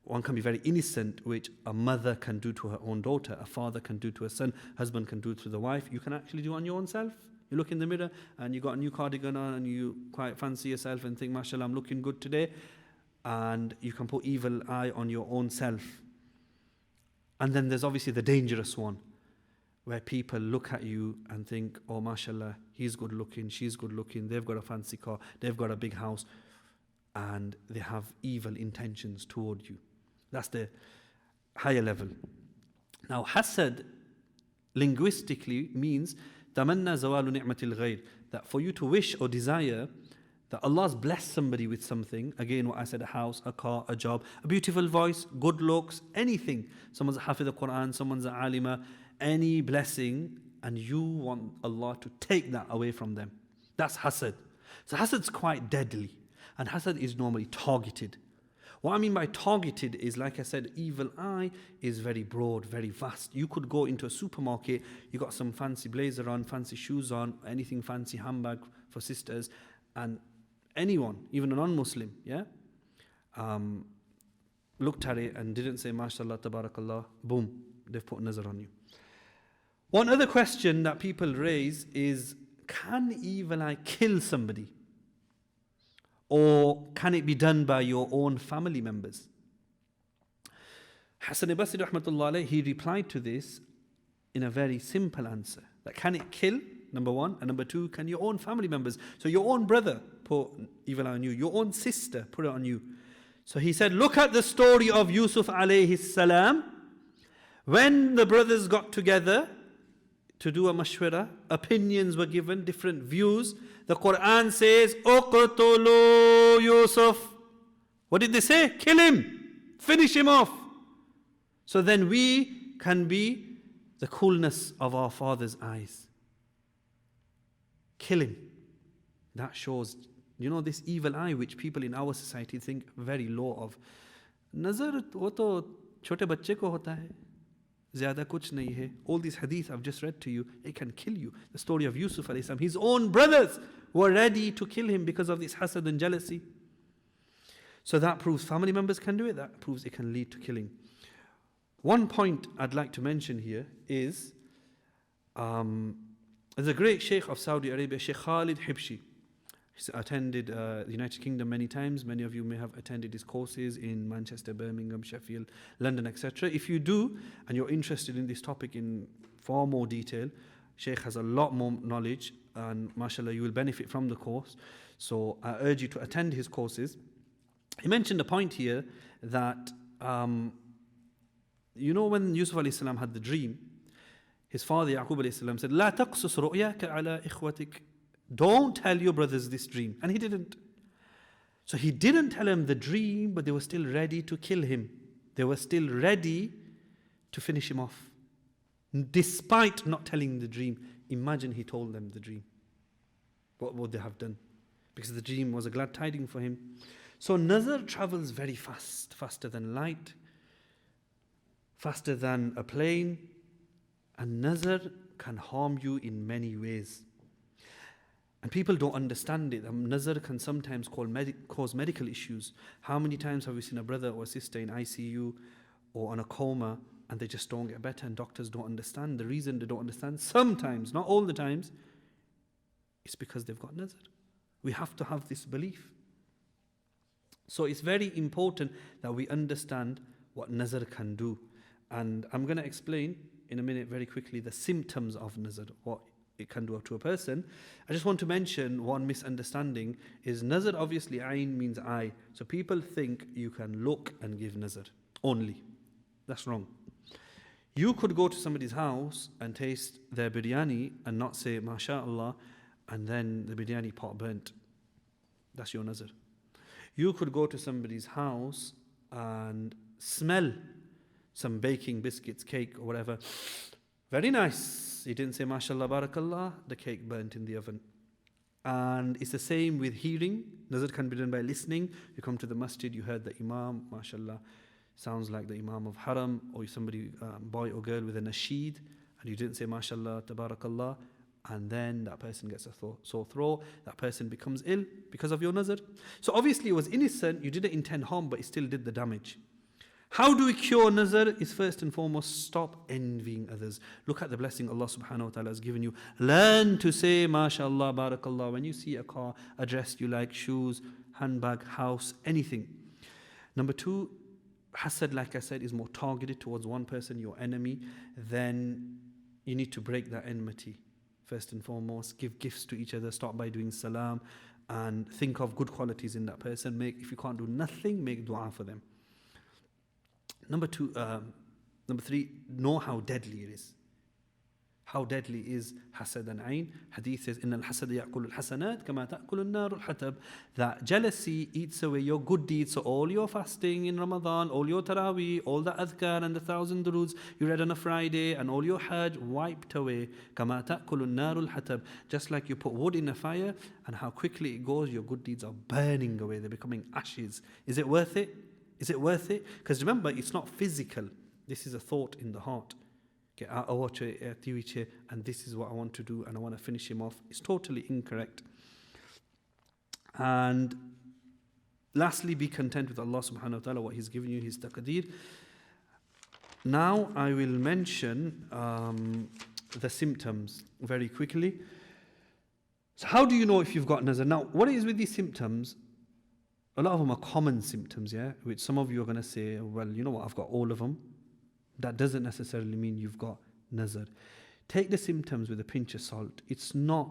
One can be very innocent, which a mother can do to her own daughter, a father can do to a son, husband can do to the wife. You can actually do on your own self. You look in the mirror and you got a new cardigan on and you quite fancy yourself and think, mashallah, I'm looking good today. And you can put evil eye on your own self. And then there's obviously the dangerous one, where people look at you and think, oh, mashallah, he's good looking, she's good looking, they've got a fancy car, they've got a big house, and they have evil intentions toward you. That's the higher level. Now, hasad linguistically means tamanna zawalu ni'matil ghayr, that for you to wish or desire that Allah's blessed somebody with something, again what I said, a house, a car, a job, a beautiful voice, good looks, anything. Someone's a hafiz of Quran, someone's an alima, any blessing, and you want Allah to take that away from them. That's hasad. So hasad's quite deadly, and hasad is normally targeted. What I mean by targeted is, like I said, evil eye is very broad, very vast. You could go into a supermarket, you got some fancy blazer on, fancy shoes on, anything fancy, handbag for sisters, and anyone, even a non-Muslim, looked at it and didn't say, mashallah, tabarakallah, boom, they've put nazar on you. One other question that people raise is, can evil eye kill somebody? Or can it be done by your own family members? Hasan al-Basri rahmatullah alayhi, he replied to this in a very simple answer. That can it kill, number one, and number two, can your own family members, so your own brother put evil eye on you, your own sister put it on you. So he said, look at the story of Yusuf alayhi salam. When the brothers got together to do a mashwara, opinions were given, different views. The Quran says, uqtulu Yusuf. What did they say? Kill him. Finish him off. So then we can be the coolness of our father's eyes. Kill him. That shows, this evil eye which people in our society think very low of. Nazar wo to chote bacche ko hota hai. Zyada kuch nahi hai. All these hadith I've just read to you, it can kill you. The story of Yusuf alayhi salam, his own brothers were ready to kill him because of this hasad and jealousy. So that proves family members can do it. That proves it can lead to killing. One point I'd like to mention here is, there's a great Sheikh of Saudi Arabia, Sheikh Khalid Hibshi. He's attended the United Kingdom many times. Many of you may have attended his courses in Manchester, Birmingham, Sheffield, London, etc. If you do, and you're interested in this topic in far more detail, Sheikh has a lot more knowledge, and mashallah, you will benefit from the course. So I urge you to attend his courses. He mentioned a point here that, when Yusuf alayhi salam had the dream, his father Yaqub alayhi salam said, "La taqsus ru'yaka ala ikhwatik." Don't tell your brothers this dream. And he didn't. So he didn't tell them the dream, but they were still ready to kill him. They were still ready to finish him off. Despite not telling the dream. Imagine he told them the dream. What would they have done? Because the dream was a glad tiding for him. So nazar travels very fast, faster than light, faster than a plane, and nazar can harm you in many ways. And people don't understand it. Nazar can sometimes cause medical issues. How many times have we seen a brother or a sister in ICU or on a coma and they just don't get better, and doctors don't understand? The reason they don't understand, sometimes, not all the times, is because they've got nazar. We have to have this belief. So it's very important that we understand what nazar can do. And I'm going to explain in a minute very quickly the symptoms of nazar, what it can do to a person. I just want to mention one misunderstanding is nazar, obviously ayn means eye. So people think you can look and give nazar only. That's wrong. You could go to somebody's house and taste their biryani and not say mashallah, and then the biryani pot burnt. That's your nazar. You could go to somebody's house and smell some baking biscuits, cake or whatever. Very nice. He didn't say mashallah barakallah, the cake burnt in the oven. And it's the same with hearing. Nazar can be done by listening. You come to the masjid, you heard the imam, mashallah, sounds like the imam of haram, or somebody, boy or girl with a nasheed, and you didn't say mashallah tabarakallah, and then that person gets a sore throat, that person becomes ill because of your nazar. So obviously it was innocent, you didn't intend harm, but it still did the damage. How do we cure nazar? Is first and foremost, stop envying others. Look at the blessing Allah subhanahu wa ta'ala has given you. Learn to say, MashaAllah, Barakallah. When you see a car, a dress you like, shoes, handbag, house, anything. Number two, hasad, like I said, is more targeted towards one person, your enemy. Then you need to break that enmity. First and foremost, give gifts to each other. Start by doing salam and think of good qualities in that person. If you can't do nothing, make dua for them. Number three, know how deadly it is. How deadly is hasad and ayn. Hadith says, إِنَّ الْحَسَدَ يَأْكُلُ الْحَسَنَاتِ كَمَا تَأْكُلُ النَّارُ الْحَطَبَ. That jealousy eats away your good deeds. So all your fasting in Ramadan, all your tarawih, all the adhkar and the 1,000 duruds you read on a Friday, and all your hajj wiped away. كَمَا تَأْكُلُ النَّارُ الْحَطَبَ. Just like you put wood in a fire, and how quickly it goes, your good deeds are burning away. They're becoming ashes. Is it worth it? Is it worth it? Because remember, it's not physical. This is a thought in the heart. Okay, I watch a TV and this is what I want to do and I want to finish him off. It's totally incorrect. And lastly, be content with Allah subhanahu wa ta'ala, what He's given you, His taqdeer. Now I will mention the symptoms very quickly. So how do you know if you've got nazar? Now, what it is with these symptoms, a lot of them are common symptoms, yeah, which some of you are going to say, well, you know what, I've got all of them. That doesn't necessarily mean you've got nazar. Take the symptoms with a pinch of salt. It's not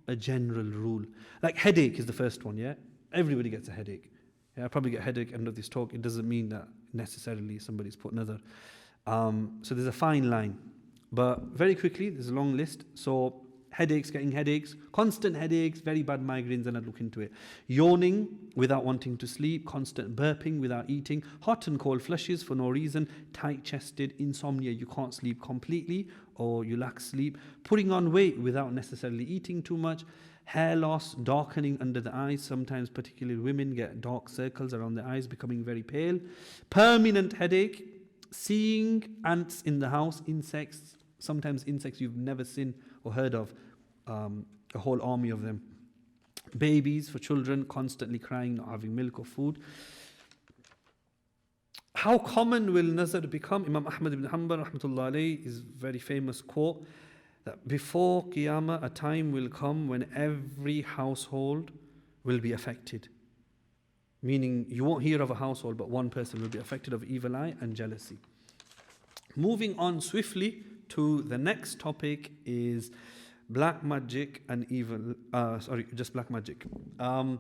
a general rule. Like headache is the first one, yeah? Everybody gets a headache. Yeah, I probably get a headache end of this talk. It doesn't mean that necessarily somebody's put nazar. So there's a fine line. But very quickly, there's a long list. So headaches, getting headaches, constant headaches, very bad migraines, and I'd look into it. Yawning without wanting to sleep, constant burping without eating, hot and cold flushes for no reason, tight-chested, insomnia, you can't sleep completely or you lack sleep, putting on weight without necessarily eating too much, hair loss, darkening under the eyes, sometimes particularly women get dark circles around the eyes, becoming very pale, permanent headache, seeing ants in the house, insects, sometimes insects you've never seen or heard of, a whole army of them. Babies, for children, constantly crying, not having milk or food. How common will nazar become? Imam Ahmad ibn Hanbal, rahmatullah alayhi, is very famous quote that before Qiyamah, a time will come when every household will be affected. Meaning you won't hear of a household, but one person will be affected of evil eye and jealousy. Moving on swiftly to the next topic is black magic and evil. Just black magic. I'll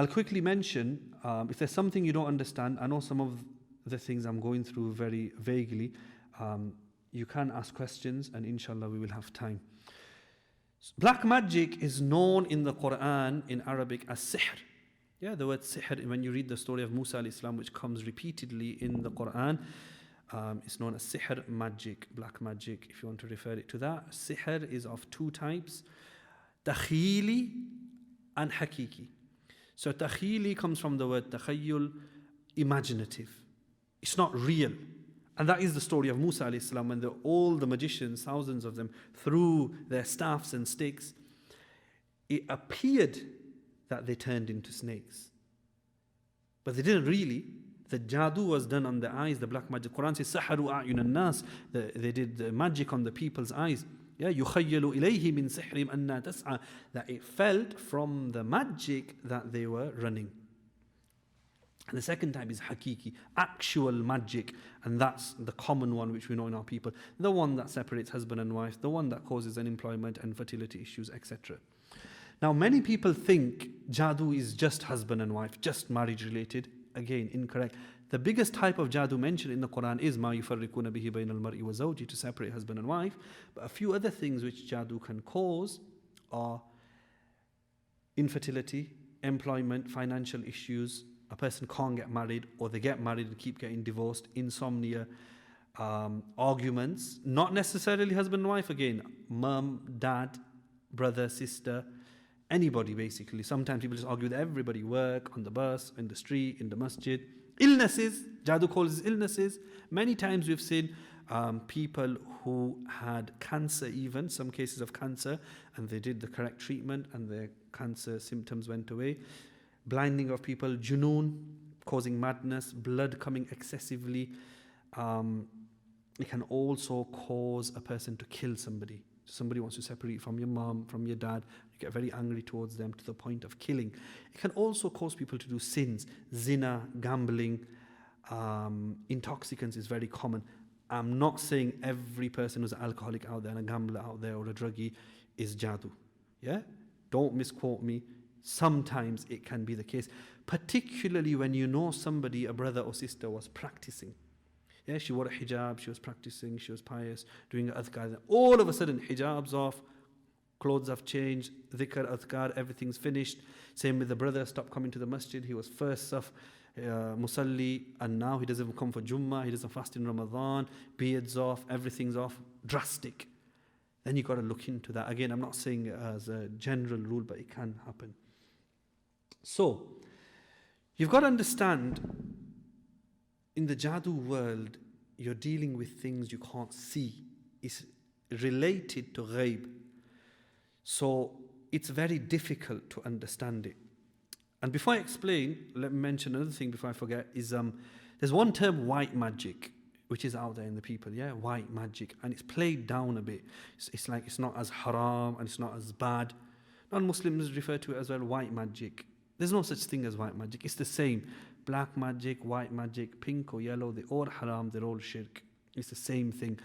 quickly mention, if there's something you don't understand, I know some of the things I'm going through very vaguely, you can ask questions and inshallah we will have time. Black magic is known in the Quran in Arabic as sihr. Yeah, the word sihr, when you read the story of Musa alayhi salam, which comes repeatedly in the Quran, it's known as sihr, magic, black magic, if you want to refer it to that. Sihr is of two types, takhili and hakiki. So takhili comes from the word takhayyul, imaginative. It's not real. And that is the story of Musa alayhi salam, when all the magicians, thousands of them, threw their staffs and sticks. It appeared that they turned into snakes. But they didn't really. The jadoo was done on the eyes, the black magic. Quran says, Saharu a'yun an-nas. They did the magic on the people's eyes. Yeah, yukhayyalu ilayhi min sihrim anna tas'a. That it felt from the magic that they were running. And the second type is hakiki, actual magic. And that's the common one which we know in our people. The one that separates husband and wife, the one that causes unemployment and fertility issues, etc. Now, many people think jadoo is just husband and wife, just marriage related. Again, incorrect. The biggest type of jadoo mentioned in the Quran is ma yufarriquna bihi bayna al-mar'i wa zawji, to separate husband and wife. But a few other things which jadoo can cause are infertility, employment, financial issues. A person can't get married, or they get married and keep getting divorced, insomnia, arguments, not necessarily husband and wife, again, mum, dad, brother, sister, anybody basically. Sometimes people just argue with everybody, work, on the bus, in the street, in the masjid. Illnesses, jadoo calls illnesses. Many times we've seen people who had cancer, even some cases of cancer, and they did the correct treatment and their cancer symptoms went away. Blinding of people, junoon, causing madness, blood coming excessively. It can also cause a person to kill somebody. Somebody wants to separate you from your mom, from your dad. You get very angry towards them to the point of killing. It can also cause people to do sins. Zina, gambling, intoxicants is very common. I'm not saying every person who's an alcoholic out there and a gambler out there or a druggie is jadoo. Yeah? Don't misquote me. Sometimes it can be the case, particularly when you know somebody, a brother or sister, was practicing. Yeah, she wore a hijab, she was practicing, she was pious, doing adhkar. All of a sudden, hijab's off, clothes have changed, dhikr, adhkar, everything's finished. Same with the brother, stopped coming to the masjid. He was first saf musalli, and now he doesn't even come for Jummah, he doesn't fast in Ramadan, beard's off, everything's off. Drastic. Then you've got to look into that. Again, I'm not saying it as a general rule, but it can happen. So, you've got to understand, in the jadoo world, you're dealing with things you can't see. It's related to ghaib. So it's very difficult to understand it. And before I explain, let me mention another thing before I forget, is there's one term, white magic, which is out there in the people, yeah, white magic. And it's played down a bit. It's like it's not as haram and it's not as bad. Non-Muslims refer to it as well, white magic. There's no such thing as white magic. It's the same. Black magic, white magic, pink or yellow, they're all haram, they're all shirk. It's the same thing.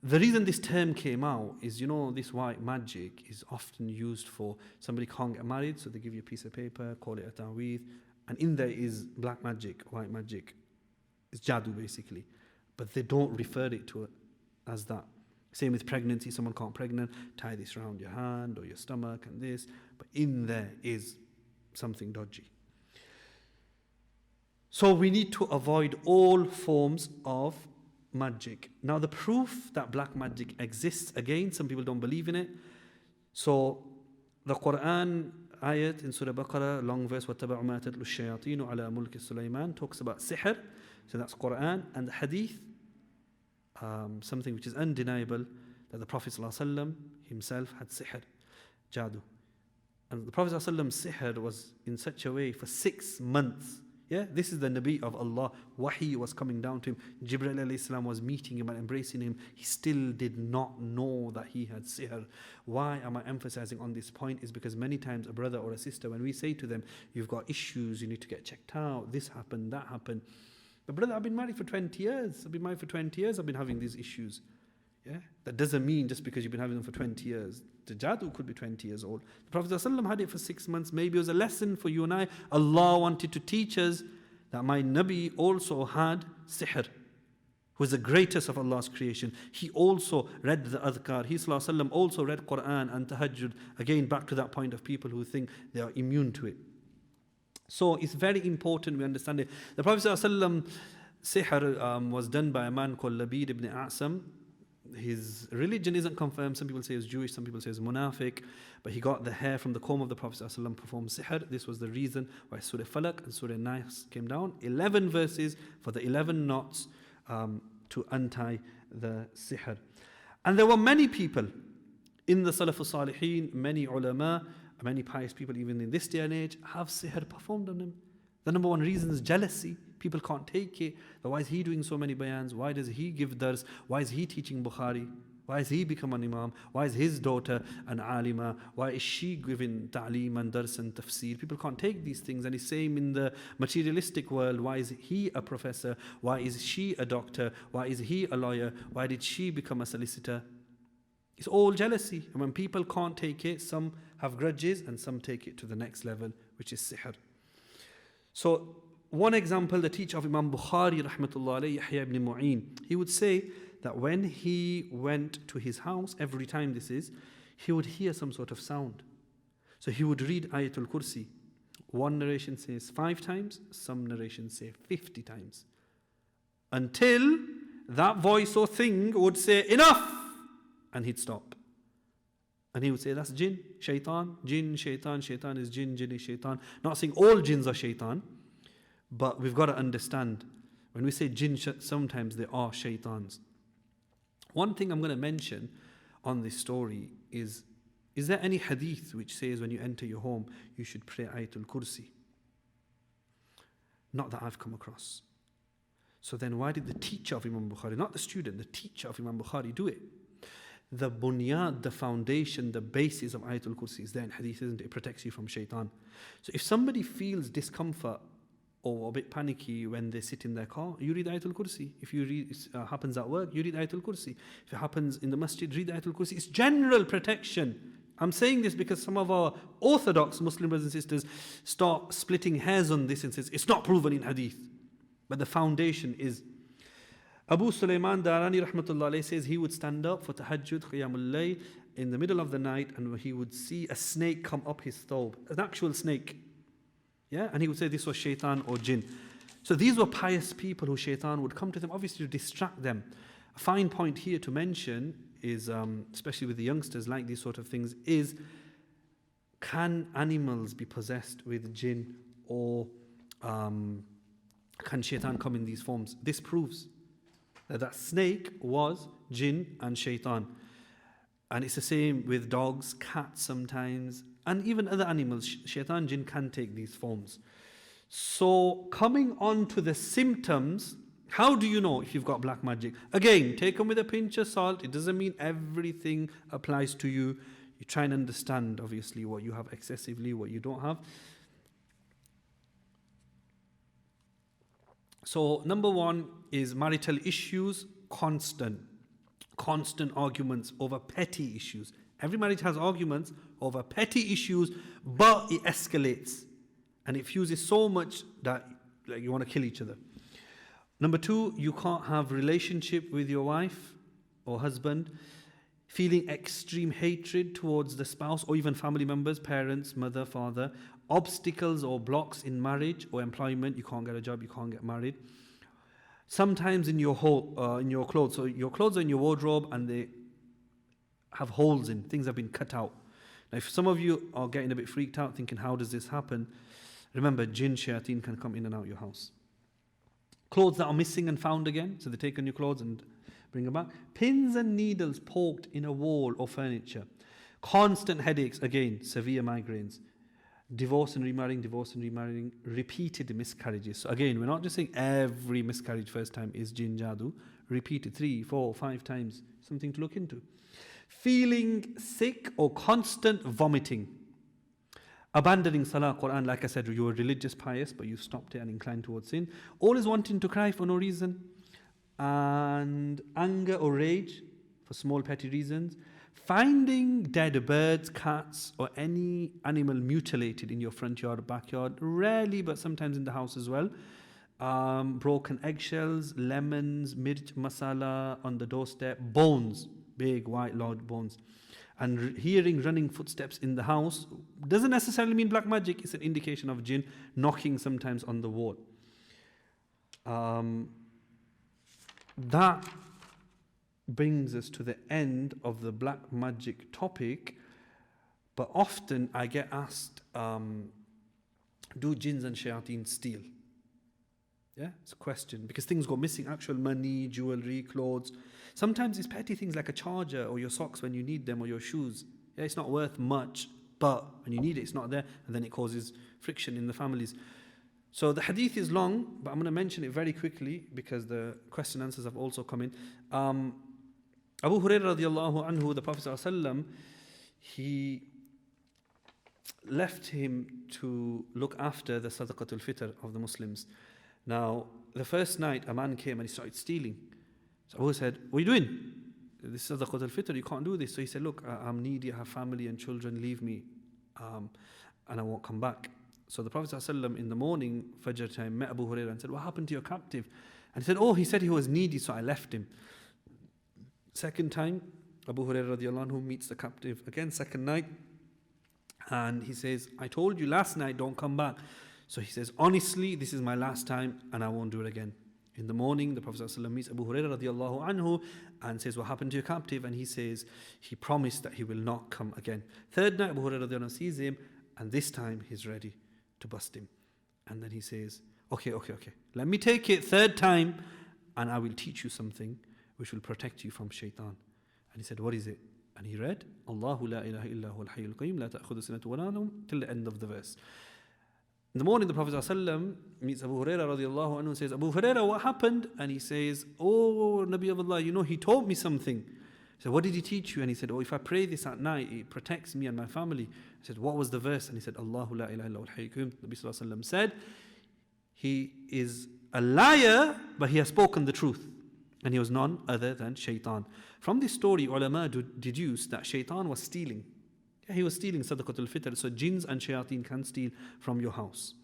The reason this term came out is, this white magic is often used for somebody can't get married, so they give you a piece of paper, call it a ta'weez, and in there is black magic, white magic. It's jadoo basically. But they don't refer it to it as that. Same with pregnancy, someone can't pregnant, tie this around your hand or your stomach and this, but in there is something dodgy. So we need to avoid all forms of magic. Now the proof that black magic exists, again, some people don't believe in it. So the Quran ayat in Surah Baqarah, long verse, وَاتَّبَعُوا مَا تَتْلُو الشَّيَاطِينُ عَلَى مُلْكِ سُلَيْمَانَ, talks about sihr. So that's Quran. And the hadith, something which is undeniable, that the Prophet ﷺ himself had sihr, jadoo. And the Prophet ﷺ's sihr was in such a way for 6 months. Yeah, this is the Nabi of Allah. Wahi was coming down to him. Jibreel alayhi salam was meeting him and embracing him. He still did not know that he had sihr. Why am I emphasizing on this point? Is because many times a brother or a sister, when we say to them, you've got issues, you need to get checked out, this happened, that happened. But brother, I've been married for 20 years. I've been having these issues. Yeah, that doesn't mean just because you've been having them for 20 years. The jadoo could be 20 years old. The Prophet ﷺ had it for 6 months. Maybe it was a lesson for you and I. Allah wanted to teach us that my Nabi also had sihr, who is the greatest of Allah's creation. He also read the adhkar. He ﷺ also read Quran and tahajjud. Again, back to that point of people who think they are immune to it. So it's very important we understand it. The Prophet ﷺ sihr was done by a man called Labid ibn A'sam. His religion isn't confirmed. Some people say he's Jewish, some people say he's Munafiq, but he got the hair from the comb of the Prophet ﷺ, performed sihr. This was the reason why Surah Falaq and Surah Nas came down. 11 verses for the 11 knots to untie the sihr. And there were many people in the Salaf al-Salihin, many ulama, many pious people even in this day and age have sihr performed on them. The number one reason is jealousy. People can't take it. Why is he doing so many bayans? Why does he give dars? Why is he teaching Bukhari? Why has he become an imam? Why is his daughter an alima? Why is she giving ta'aleem and dars and tafsir? People can't take these things. And it's same in the materialistic world. Why is he a professor? Why is she a doctor? Why is he a lawyer? Why did she become a solicitor? It's all jealousy. And when people can't take it, some have grudges and some take it to the next level, which is sihr. So one example, the teacher of Imam Bukhari, rahmatullah alayhi, Yahya ibn Mu'in, he would say that when he went to his house, every time this is, he would hear some sort of sound. So he would read Ayatul Kursi. One narration says 5 times, some narrations say 50 times. Until that voice or thing would say, enough! And he'd stop. And he would say, that's jinn, shaitan, shaitan is jinn, jinn is shaitan. Not saying all jinns are shaitan, but we've got to understand, when we say jinn, sometimes they are shaitans. One thing I'm going to mention on this story is there any hadith which says when you enter your home, you should pray Ayatul Kursi? not that I've come across. So then why did the teacher of Imam Bukhari, not the student, the teacher of Imam Bukhari do it? The bunyad, the foundation, the basis of Ayatul Kursi is there in hadith, isn't it? It protects you from shaitan. So if somebody feels discomfort or a bit panicky when they sit in their car, you read Ayatul Kursi. If it happens at work, you read Ayatul Kursi. If it happens in the masjid, read Ayatul Kursi. It's general protection. I'm saying this because some of our orthodox Muslim brothers and sisters start splitting hairs on this and says it's not proven in hadith. But the foundation is. Abu Sulaiman Darani rahmatullah alayhi says he would stand up for tahajjud, qiyamul layl, in the middle of the night, and he would see a snake come up his thobe, an actual snake. Yeah, and he would say this was shaitan or jinn. So these were pious people who shaitan would come to them, obviously to distract them. A fine point here to mention is, especially with the youngsters like these sort of things, is can animals be possessed with jinn, or can shaitan come in these forms? This proves that snake was jinn and shaitan. And it's the same with dogs, cats sometimes, and even other animals. Shaitan, jinn can take these forms. So coming on to the symptoms, how do you know if you've got black magic? Again, take them with a pinch of salt. It doesn't mean everything applies to you. You try and understand, obviously, what you have excessively, what you don't have. So number one is marital issues, constant arguments over petty issues. Every marriage has arguments over petty issues, but it escalates and it fuses so much that you want to kill each other. Number two, you can't have relationship with your wife or husband, feeling extreme hatred towards the spouse or even family members, parents, mother, father, obstacles or blocks in marriage or employment. You can't get a job, you can't get married. Sometimes in your clothes, so your clothes are in your wardrobe and they have holes in, things have been cut out. Now if some of you are getting a bit freaked out thinking, how does this happen? Remember, jinn, shayateen can come in and out your house. Clothes that are missing and found again, so they take on your clothes and bring them back. Pins and needles poked in a wall or furniture. Constant headaches, again, severe migraines. Divorce and remarrying, repeated miscarriages. So again, we're not just saying every miscarriage first time is jinn jadoo. Repeated 3, 4, 5 times, something to look into. Feeling sick or constant vomiting. Abandoning salah, Quran, like I said, you were religious, pious, but you stopped it and inclined towards sin. Always wanting to cry for no reason. And anger or rage for small petty reasons. Finding dead birds, cats, or any animal mutilated in your front yard or backyard. Rarely, but sometimes in the house as well. Broken eggshells, lemons, mirch masala on the doorstep. Bones, big, white, large bones. And hearing running footsteps in the house doesn't necessarily mean black magic. It's an indication of jinn knocking sometimes on the wall. That brings us to the end of the black magic topic. But often I get asked, do jinns and shayateen steal? Yeah, it's a question. Because things go missing, actual money, jewelry, clothes. Sometimes it's petty things like a charger or your socks when you need them, or your shoes. Yeah, it's not worth much, but when you need it, it's not there, and then it causes friction in the families. So the hadith is long, but I'm going to mention it very quickly because the question and answers have also come in. Abu Hurairah radiallahu anhu, the Prophet ﷺ, he left him to look after the sadaqatul fitr of the Muslims. Now, the first night, a man came and he started stealing. So Abu said, what are you doing? This is sadaqatul fitr, you can't do this. So he said, look, I'm needy, I have family and children, leave me, and I won't come back. So the Prophet ﷺ in the morning, Fajr time, met Abu Hurairah and said, what happened to your captive? And he said, he said he was needy, so I left him. Second time, Abu Hurairah radiallahu anhu meets the captive again, second night, and he says, I told you last night, don't come back. So he says, honestly, this is my last time and I won't do it again. In the morning, the Prophet ﷺ meets Abu Hurairah radiallahu anhu and says, what happened to your captive? And he says, he promised that he will not come again. Third night, Abu Hurairah radiallahu anhu sees him, and this time he's ready to bust him. And then he says, okay, let me take it third time and I will teach you something which will protect you from shaitan. And he said, what is it? And he read, Allahu la ilaha illa huwa al-hayyul qayyum la ta'khudhu sinatun wa la nawm, till the end of the verse. In the morning, the Prophet ﷺ meets Abu Hurairah radiallahu anhu and says, Abu Hurairah, what happened? And he says, oh, Nabi of Allah, he taught me something. He said, what did he teach you? And he said, if I pray this at night, it protects me and my family. I said, what was the verse? And he said, Allahu la ilaha illa al-hayyum. Nabi sallallahu alayhi wa sallam said, he is a liar, but he has spoken the truth. And he was none other than Shaitaan. From this story, ulama deduced that Shaitaan was stealing. Yeah, he was stealing sadaqatul fitr. So jinns and shayateen can steal from your house.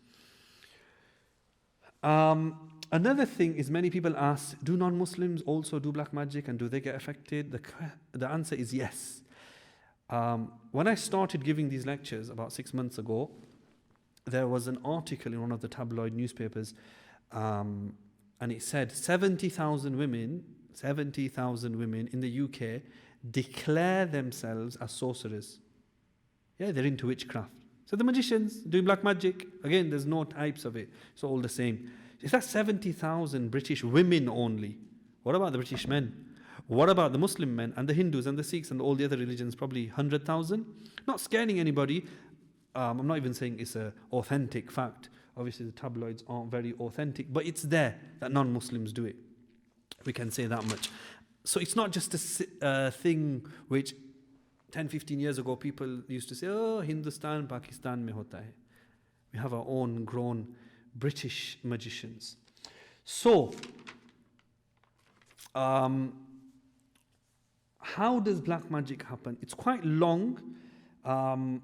Another thing is many people ask, do non-Muslims also do black magic and do they get affected? The answer is yes. When I started giving these lectures about 6 months ago, there was an article in one of the tabloid newspapers and it said 70,000 women in the UK declare themselves as sorcerers. Yeah, they're into witchcraft. So the magicians doing black magic, again, there's no types of it. It's all the same. Is that 70,000 British women only? What about the British men? What about the Muslim men and the Hindus and the Sikhs and all the other religions? Probably 100,000. Not scaring anybody. I'm not even saying it's an authentic fact. Obviously, the tabloids aren't very authentic, but it's there that non-Muslims do it. We can say that much. So it's not just a thing which 10, 15 years ago people used to say, oh, Hindustan, Pakistan mein hota hai. We have our own grown British magicians. So, how does black magic happen? It's quite long. I'm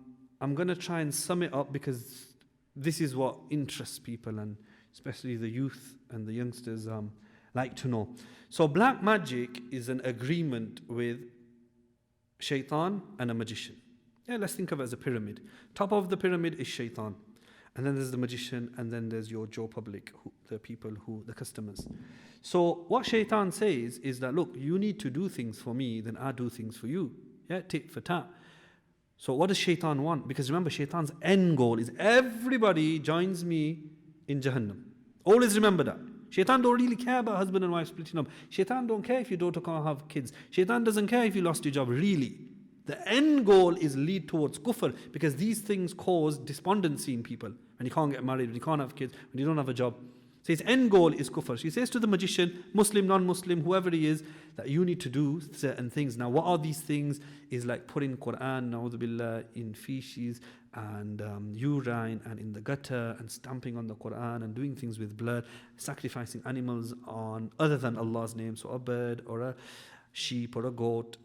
going to try and sum it up because this is what interests people, and especially the youth and the youngsters like to know. So black magic is an agreement with Shaitaan and a magician. Yeah, let's think of it as a pyramid. Top of the pyramid is Shaitaan. And then there's the magician, and then there's your Joe public, the customers. So what Shaitaan says is that, look, you need to do things for me, then I do things for you. Yeah, tit for tat. So what does Shaitaan want? Because remember, Shaitaan's end goal is everybody joins me in Jahannam. Always remember that. Shaitaan don't really care about husband and wife splitting up. Shaitaan don't care if your daughter can't have kids. Shaitaan doesn't care if you lost your job, really. The end goal is lead towards kufr, because these things cause despondency in people. When you can't get married, when you can't have kids, when you don't have a job. So his end goal is kufr. She says to the magician, Muslim, non-Muslim, whoever he is, that you need to do certain things. Now, what are these things? Is like putting Quran, na'udhu billah, in feces and urine and in the gutter, and stamping on the Quran and doing things with blood, sacrificing animals on other than Allah's name, so a bird or a sheep or a goat,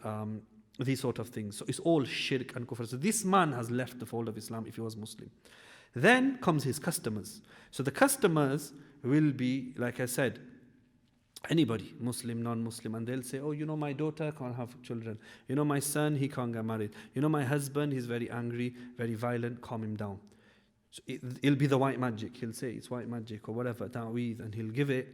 these sort of things. So it's all shirk and kufr. So this man has left the fold of Islam if he was Muslim. Then comes his customers. So the customers will be, like I said, anybody, Muslim, non-Muslim, and they'll say, oh, my daughter can't have children. My son, he can't get married. My husband, he's very angry, very violent, calm him down. So it'll be the white magic. He'll say it's white magic or whatever, ta'weed, and he'll give it,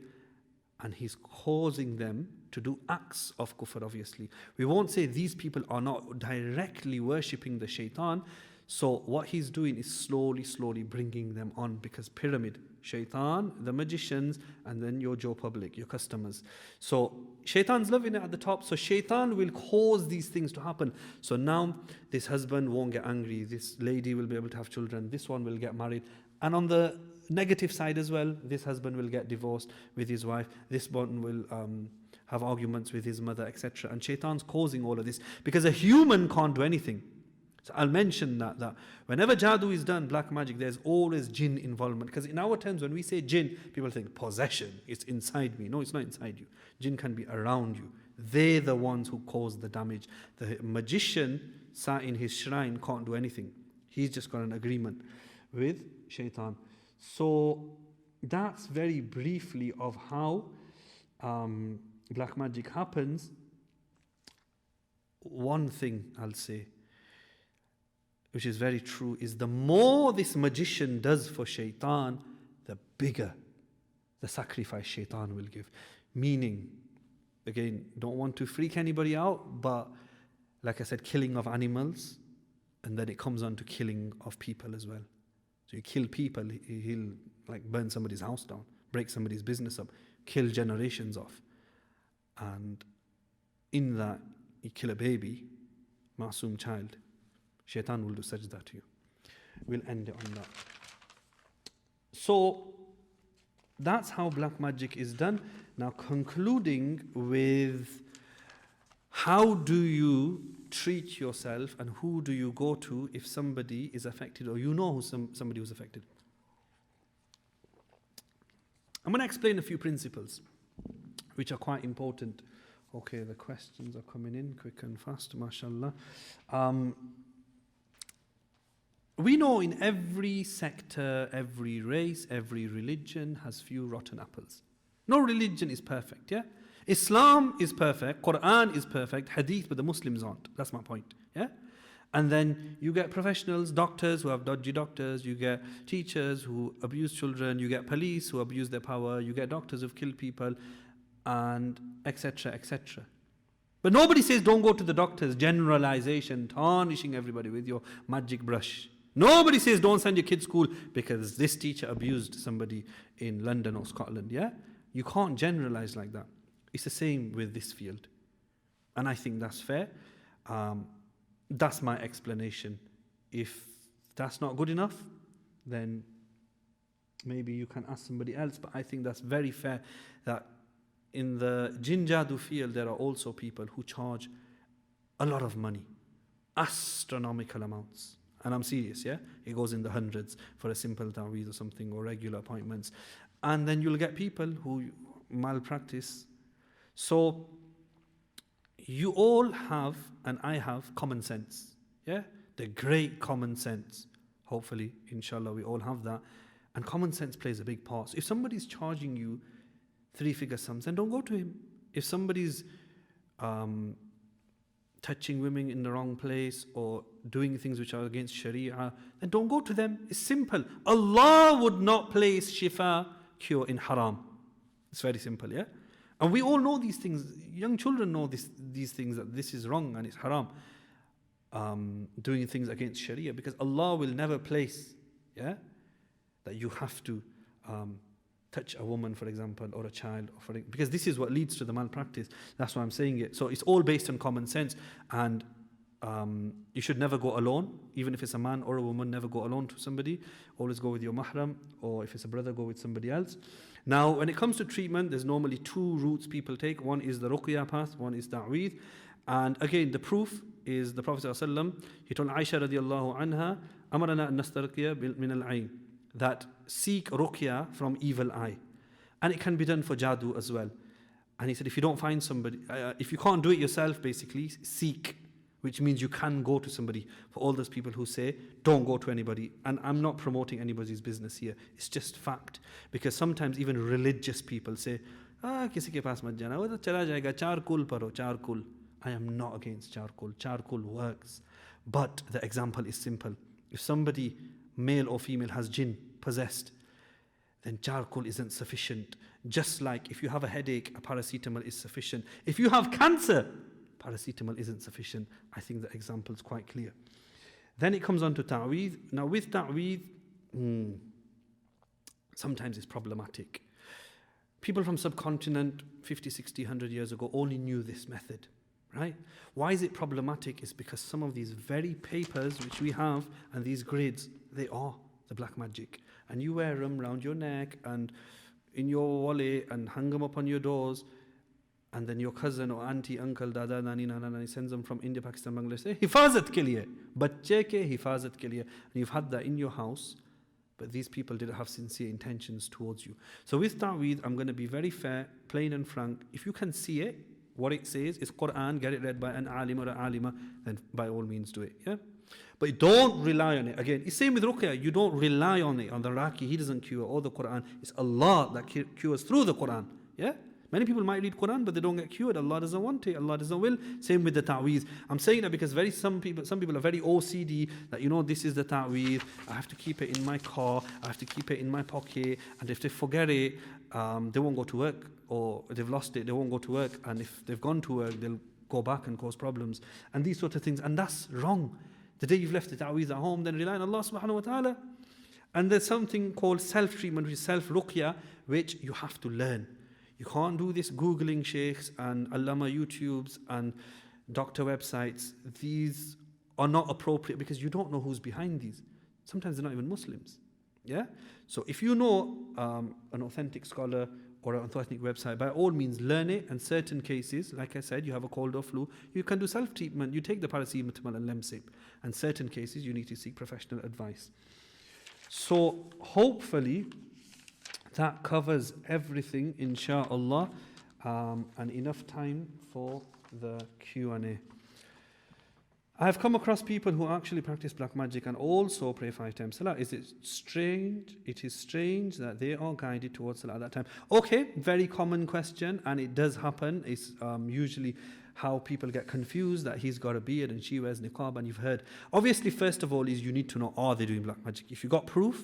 and he's causing them to do acts of kufr, obviously. We won't say these people are not directly worshipping the Shaitaan. So what he's doing is slowly bringing them on, because pyramid, Shaitaan, the magicians, and then your Joe public, your customers. So Shaitaan's loving it at the top. So Shaitaan will cause these things to happen. So now this husband won't get angry. This lady will be able to have children. This one will get married. And on the negative side as well, this husband will get divorced with his wife. This one will have arguments with his mother, etc. And Shaitaan's causing all of this because a human can't do anything. So I'll mention that whenever jadoo is done, black magic, there's always jinn involvement. Because in our terms, when we say jinn, people think possession, it's inside me. No, it's not inside you. Jinn can be around you. They're the ones who cause the damage. The magician sat in his shrine can't do anything. He's just got an agreement with Shaitaan. So that's very briefly of how black magic happens. One thing I'll say, which is very true, is the more this magician does for Shaitaan, the bigger the sacrifice Shaitaan will give. Meaning, again, don't want to freak anybody out, but like I said, killing of animals, and then it comes on to killing of people as well. So you kill people, he'll like burn somebody's house down, break somebody's business up, kill generations off. And in that, you kill a baby, masoom child, Shaitaan will do sajda to you. We'll end it on that. So that's how black magic is done. Now concluding with how do you treat yourself and who do you go to if somebody is affected or you know somebody who's affected. I'm going to explain a few principles which are quite important. Okay, the questions are coming in quick and fast, mashallah. We know in every sector, every race, every religion has few rotten apples. No religion is perfect, yeah? Islam is perfect, Quran is perfect, Hadith, but the Muslims aren't. That's my point, yeah? And then you get professionals, doctors who have dodgy doctors, you get teachers who abuse children, you get police who abuse their power, you get doctors who've killed people, and etc., etc. But nobody says don't go to the doctors, generalization, tarnishing everybody with your magic brush. Nobody says don't send your kids to school because this teacher abused somebody in London or Scotland, yeah? You can't generalize like that. It's the same with this field. And I think that's fair. That's my explanation. If that's not good enough, then maybe you can ask somebody else. But I think that's very fair that in the jinn jadoo field, there are also people who charge a lot of money, astronomical amounts. And I'm serious, yeah? It goes in the hundreds for a simple ta'weez or something, or regular appointments. And then you'll get people who malpractice. So you all have, and I have, common sense, yeah? The great common sense. Hopefully, inshallah, we all have that. And common sense plays a big part. So if somebody's charging you 3-figure sums, then don't go to him. If somebody's touching women in the wrong place or doing things which are against Sharia, then don't go to them. It's simple. Allah would not place shifa, cure, in haram. It's very simple, yeah? And we all know these things. Young children know these things, that this is wrong and it's haram. Doing things against Sharia, because Allah will never place, yeah, that you have to touch a woman, for example, or a child, because this is what leads to the malpractice. That's why I'm saying it. So it's all based on common sense, and you should never go alone, even if it's a man or a woman. Never go alone to somebody. Always go with your mahram, or if it's a brother, go with somebody else. Now, when it comes to treatment, there's normally two routes people take. One is the ruqya path, one is ta'weed. And again, the proof is the Prophet ﷺ, he told Aisha radiallahu anha, amarana an nastarqiya min al-ayn, that seek ruqya from evil eye. And it can be done for jadoo as well. And he said, if you don't find somebody, if you can't do it yourself, basically, seek, which means you can go to somebody. For all those people who say, don't go to anybody. And I'm not promoting anybody's business here. It's just fact. Because sometimes even religious people say, kisi ke paas mat jana, wo to chala jayega, charcoal paro, charcoal. I am not against charcoal. Charcoal works. But the example is simple. If somebody, male or female, has jinn possessed, then charcoal isn't sufficient. Just like if you have a headache, a paracetamol is sufficient. If you have cancer, paracetamol isn't sufficient. I think the example is quite clear. Then it comes on to ta'weed. Now with ta'weed, sometimes it's problematic. People from subcontinent 50, 60, 100 years ago only knew this method. Right? Why is it problematic? Is because some of these very papers which we have and these grids, they are the black magic. And you wear them around your neck and in your wallet and hang them up on your doors. And then your cousin or auntie, uncle, dada, nani, nana, nani sends them from India, Pakistan, Bangladesh. Say, hifazat ke liye. Bacche ke hifazat ke liye. And you've had that in your house. But these people didn't have sincere intentions towards you. So with ta'weed, I'm going to be very fair, plain and frank. If you can see it, what it says is Quran, get it read by an alim or an alima, then by all means do it. Yeah? But don't rely on it. Again, it's same with ruqya. You don't rely on it, on the Raqi. He doesn't cure, or the Quran. It's Allah that cures through the Quran. Yeah? Many people might read Quran, but they don't get cured. Allah doesn't want it. Allah doesn't will. Same with the ta'weez. I'm saying that because some people are very OCD, that this is the ta'weez. I have to keep it in my car. I have to keep it in my pocket. And if they forget it, they won't go to work. Or they've lost it, they won't go to work. And if they've gone to work, they'll go back and cause problems. And these sort of things. And that's wrong. The day you've left the ta'weez at home, then rely on Allah subhanahu wa ta'ala. And there's something called self-treatment, which is self-ruqya, which you have to learn. You can't do this Googling sheikhs and Allama YouTubes and doctor websites. These are not appropriate because you don't know who's behind these. Sometimes they're not even Muslims. Yeah? So if you know an authentic scholar or an authentic website, by all means learn it. And certain cases, like I said, you have a cold or flu, you can do self-treatment. You take the paracetamol and Lemsip. And certain cases, you need to seek professional advice. So hopefully that covers everything, insha'Allah, and enough time for the Q&A. I have come across people who actually practice black magic and also pray 5 times salah. Is it strange? It is strange that they are guided towards salah at that time. Okay, very common question, and it does happen. It's usually how people get confused, that he's got a beard and she wears niqab, and you've heard. Obviously, first of all, is you need to know, are they doing black magic? If you got proof,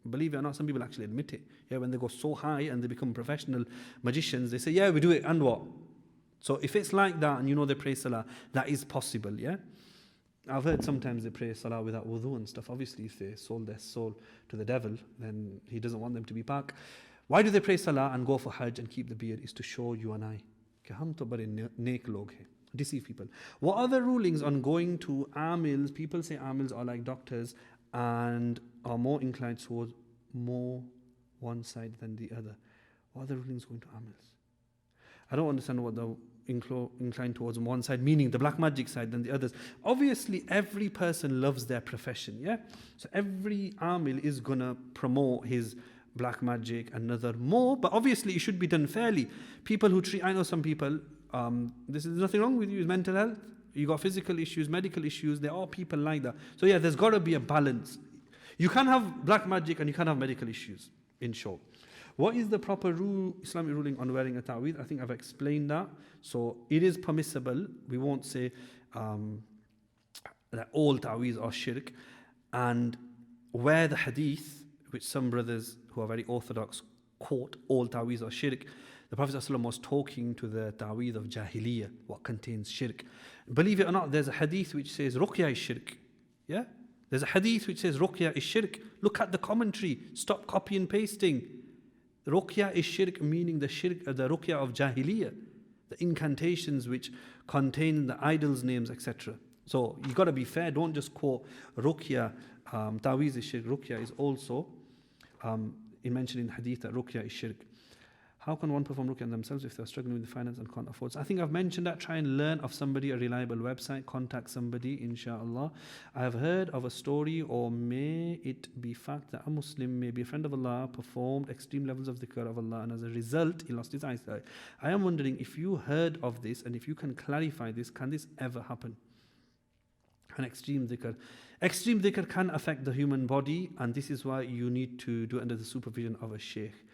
believe it or not, some people actually admit it. Yeah, when they go so high and they become professional magicians, they say, yeah, we do it, and what? So if it's like that and you know they pray salah, that is possible, yeah? I've heard sometimes they pray salah without wudu and stuff. Obviously, if they sold their soul to the devil, then he doesn't want them to be back. Why do they pray salah and go for hajj and keep the beard? Is to show you and I, कि हम तो बड़े नेक लोग हैं. Deceive people. What are the rulings on going to amils? People say amils are like doctors and are more inclined towards more one side than the other. What are the rulings going to amils? I don't understand what the inclined towards one side, meaning the black magic side than the others. Obviously, every person loves their profession, yeah? So every amil is going to promote his black magic, another more, but obviously it should be done fairly. People who treat, I know some people, there's nothing wrong with you, it's mental health. You got physical issues, medical issues, there are people like that. So yeah, there's got to be a balance. You can have black magic and you can have medical issues, in short. What is the proper Islamic ruling on wearing a ta'weed? I think I've explained that. So it is permissible. We won't say that all ta'weeds are shirk. And where the hadith, which some brothers who are very orthodox quote, all ta'weeds are shirk, the Prophet ﷺ was talking to the ta'weed of jahiliyyah, what contains shirk. Believe it or not, there's a hadith which says ruqya is shirk. Yeah? There's a hadith which says ruqya is shirk. Look at the commentary. Stop copy and pasting. Ruqya is shirk, meaning the ruqya of jahiliyyah, the incantations which contain the idols' names, etc. So you got to be fair. Don't just quote ruqya. Ta'weez is shirk. Ruqya is also mentioned in hadith that ruqya is shirk. How can one perform ruqya on themselves if they're struggling with the finance and can't afford? So I think I've mentioned that. Try and learn of somebody, a reliable website. Contact somebody, inshallah. I have heard of a story, or may it be fact, that a Muslim may be a friend of Allah, performed extreme levels of dhikr of Allah, and as a result, he lost his eyesight. I am wondering if you heard of this, and if you can clarify this, can this ever happen? An extreme dhikr. Extreme dhikr can affect the human body, and this is why you need to do it under the supervision of a sheikh.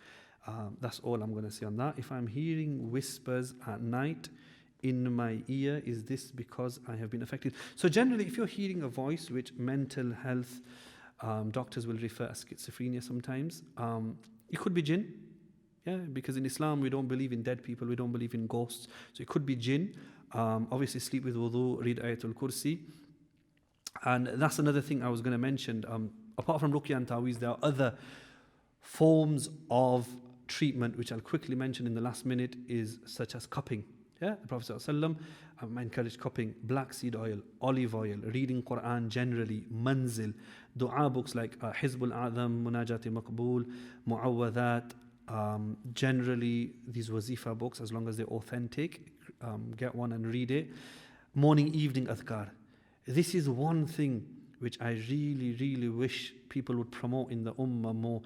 That's all I'm going to say on that. If I'm hearing whispers at night in my ear, is this because I have been affected? So generally, if you're hearing a voice, which mental health doctors will refer as schizophrenia sometimes, it could be jinn. Yeah, because in Islam, we don't believe in dead people, we don't believe in ghosts. So it could be jinn. Obviously, sleep with wudu, read Ayatul Kursi. And that's another thing I was going to mention. Apart from ruqya and ta'weez, there are other forms of treatment, which I'll quickly mention in the last minute, is such as cupping. Yeah, the Prophet ﷺ encouraged cupping, black seed oil, olive oil, reading Quran generally, manzil, dua books like Hizbul A'zam, Munajati Maqbool, Mu'awwadat, generally these wazifa books, as long as they're authentic, get one and read it. Morning, evening adhkar. This is one thing which I really, really wish people would promote in the ummah more,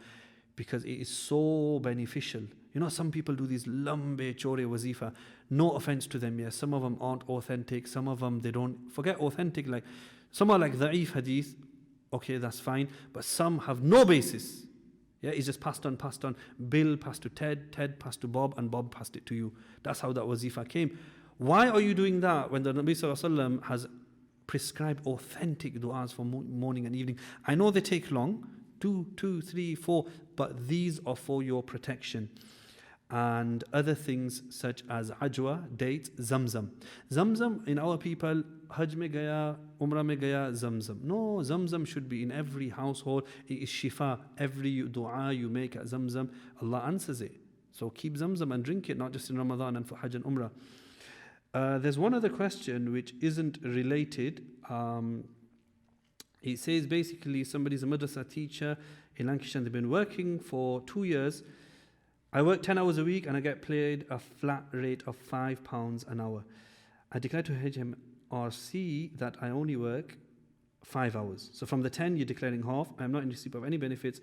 because it is so beneficial. You know, some people do these lambe chore wazifa. No offense to them, yeah. Some of them aren't authentic. Some of them, they don't, forget authentic, like, some are like da'if hadith. Okay, that's fine. But some have no basis. Yeah, it's just passed on. Bill passed to Ted passed to Bob, and Bob passed it to you. That's how that wazifa came. Why are you doing that when the Nabi Sallallahu Alaihi Wasallam has prescribed authentic du'as for morning and evening? I know they take long, 2, 3, 4, but these are for your protection. And other things such as ajwa, dates, zamzam. Zamzam, in our people, hajj mein gaya, umrah mein gaya, zamzam. No, zamzam should be in every household. It is shifa. Every dua you make at zamzam, Allah answers it. So keep zamzam and drink it, not just in Ramadan and for hajj and umrah. There's one other question which isn't related. It says basically somebody's a madrasa teacher in Lancashire. They've been working for 2 years. I work 10 hours a week and I get paid a flat rate of £5 an hour. I declare to HMRC that I only work 5 hours. So from the 10, you're declaring half. I am not in receipt of any benefits.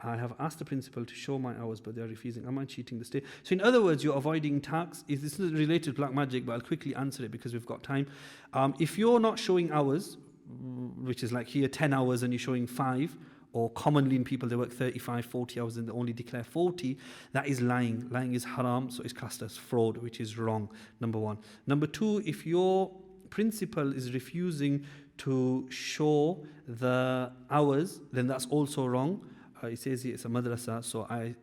I have asked the principal to show my hours, but they are refusing. Am I cheating the state? So in other words, you're avoiding tax. This is related to black magic, but I'll quickly answer it because we've got time. If you're not showing hours, which is like here 10 hours and you're showing 5, or commonly in people they work 35, 40 hours and they only declare 40, that is lying. Lying is haram, so it's classed as fraud, which is wrong, number one. Number two, if your principal is refusing to show the hours, then that's also wrong. It says here it's a madrasa, so I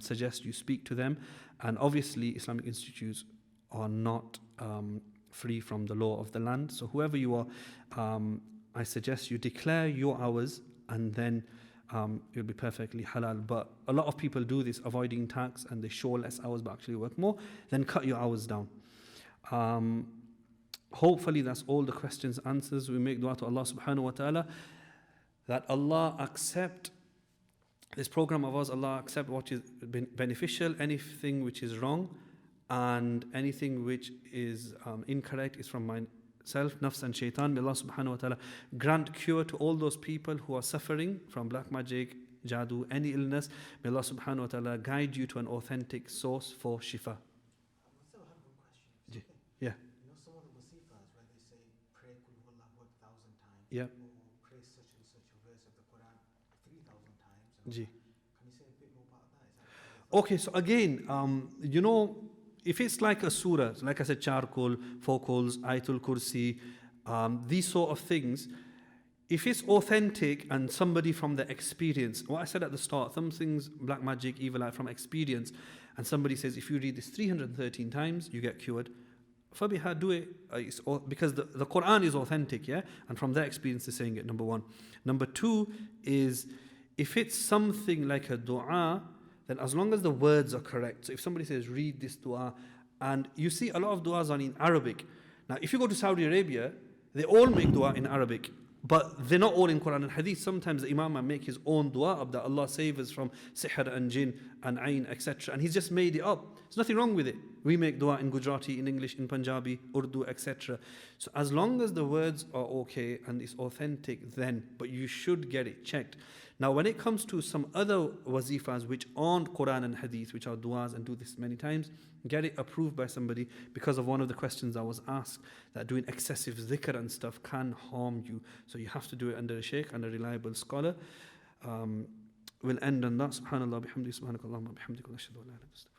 suggest you speak to them. And obviously, Islamic institutes are not free from the law of the land. So whoever you are, I suggest you declare your hours, and then you'll be perfectly halal. But a lot of people do this, avoiding tax, and they show less hours but actually work more. Then cut your hours down. Hopefully that's all the questions answers. We make dua to Allah subhanahu wa ta'ala that Allah accept this program of ours, Allah accept what is beneficial, anything which is wrong, and anything which is incorrect is from myself, nafs and shaitan. May Allah subhanahu wa ta'ala grant cure to all those people who are suffering from black magic, jadoo, any illness. May Allah subhanahu wa ta'ala guide you to an authentic source for shifa. Yeah. You know some of the wasifas where they say pray Qul Huwallahu 1,000 times, Yeah. or pray such and such a verse of the Quran 3,000 times. Ji. Can you say a bit more about that? Is that Okay, so again, you know, if it's like a surah, like I said, charcoal, focals, ayatul kursi, these sort of things, if it's authentic and somebody from the experience, what I said at the start, some things, black magic, evil eye from experience, and somebody says, if you read this 313 times, you get cured. Fabiha, do it, because the Quran is authentic, yeah? And from their experience, they're saying it, number one. Number two is, if it's something like a dua, then as long as the words are correct. So if somebody says, read this dua, and you see a lot of duas are in Arabic. Now, if you go to Saudi Arabia, they all make dua in Arabic. But they're not all in Quran and Hadith. Sometimes the Imam might make his own dua of that Allah save us from sihr and jinn and ayn, etc. And he's just made it up. There's nothing wrong with it. We make dua in Gujarati, in English, in Punjabi, Urdu, etc. So as long as the words are okay and it's authentic, then, but you should get it checked. Now, when it comes to some other wazifas which aren't Quran and Hadith, which are duas and do this many times, get it approved by somebody, because of one of the questions I was asked, that doing excessive zikr and stuff can harm you. So you have to do it under a sheikh and a reliable scholar. We'll end on that. Subhanallah, bihamdi, subhanakallahumma, bihamdika, wa ashhadu an la ilaha illa anta.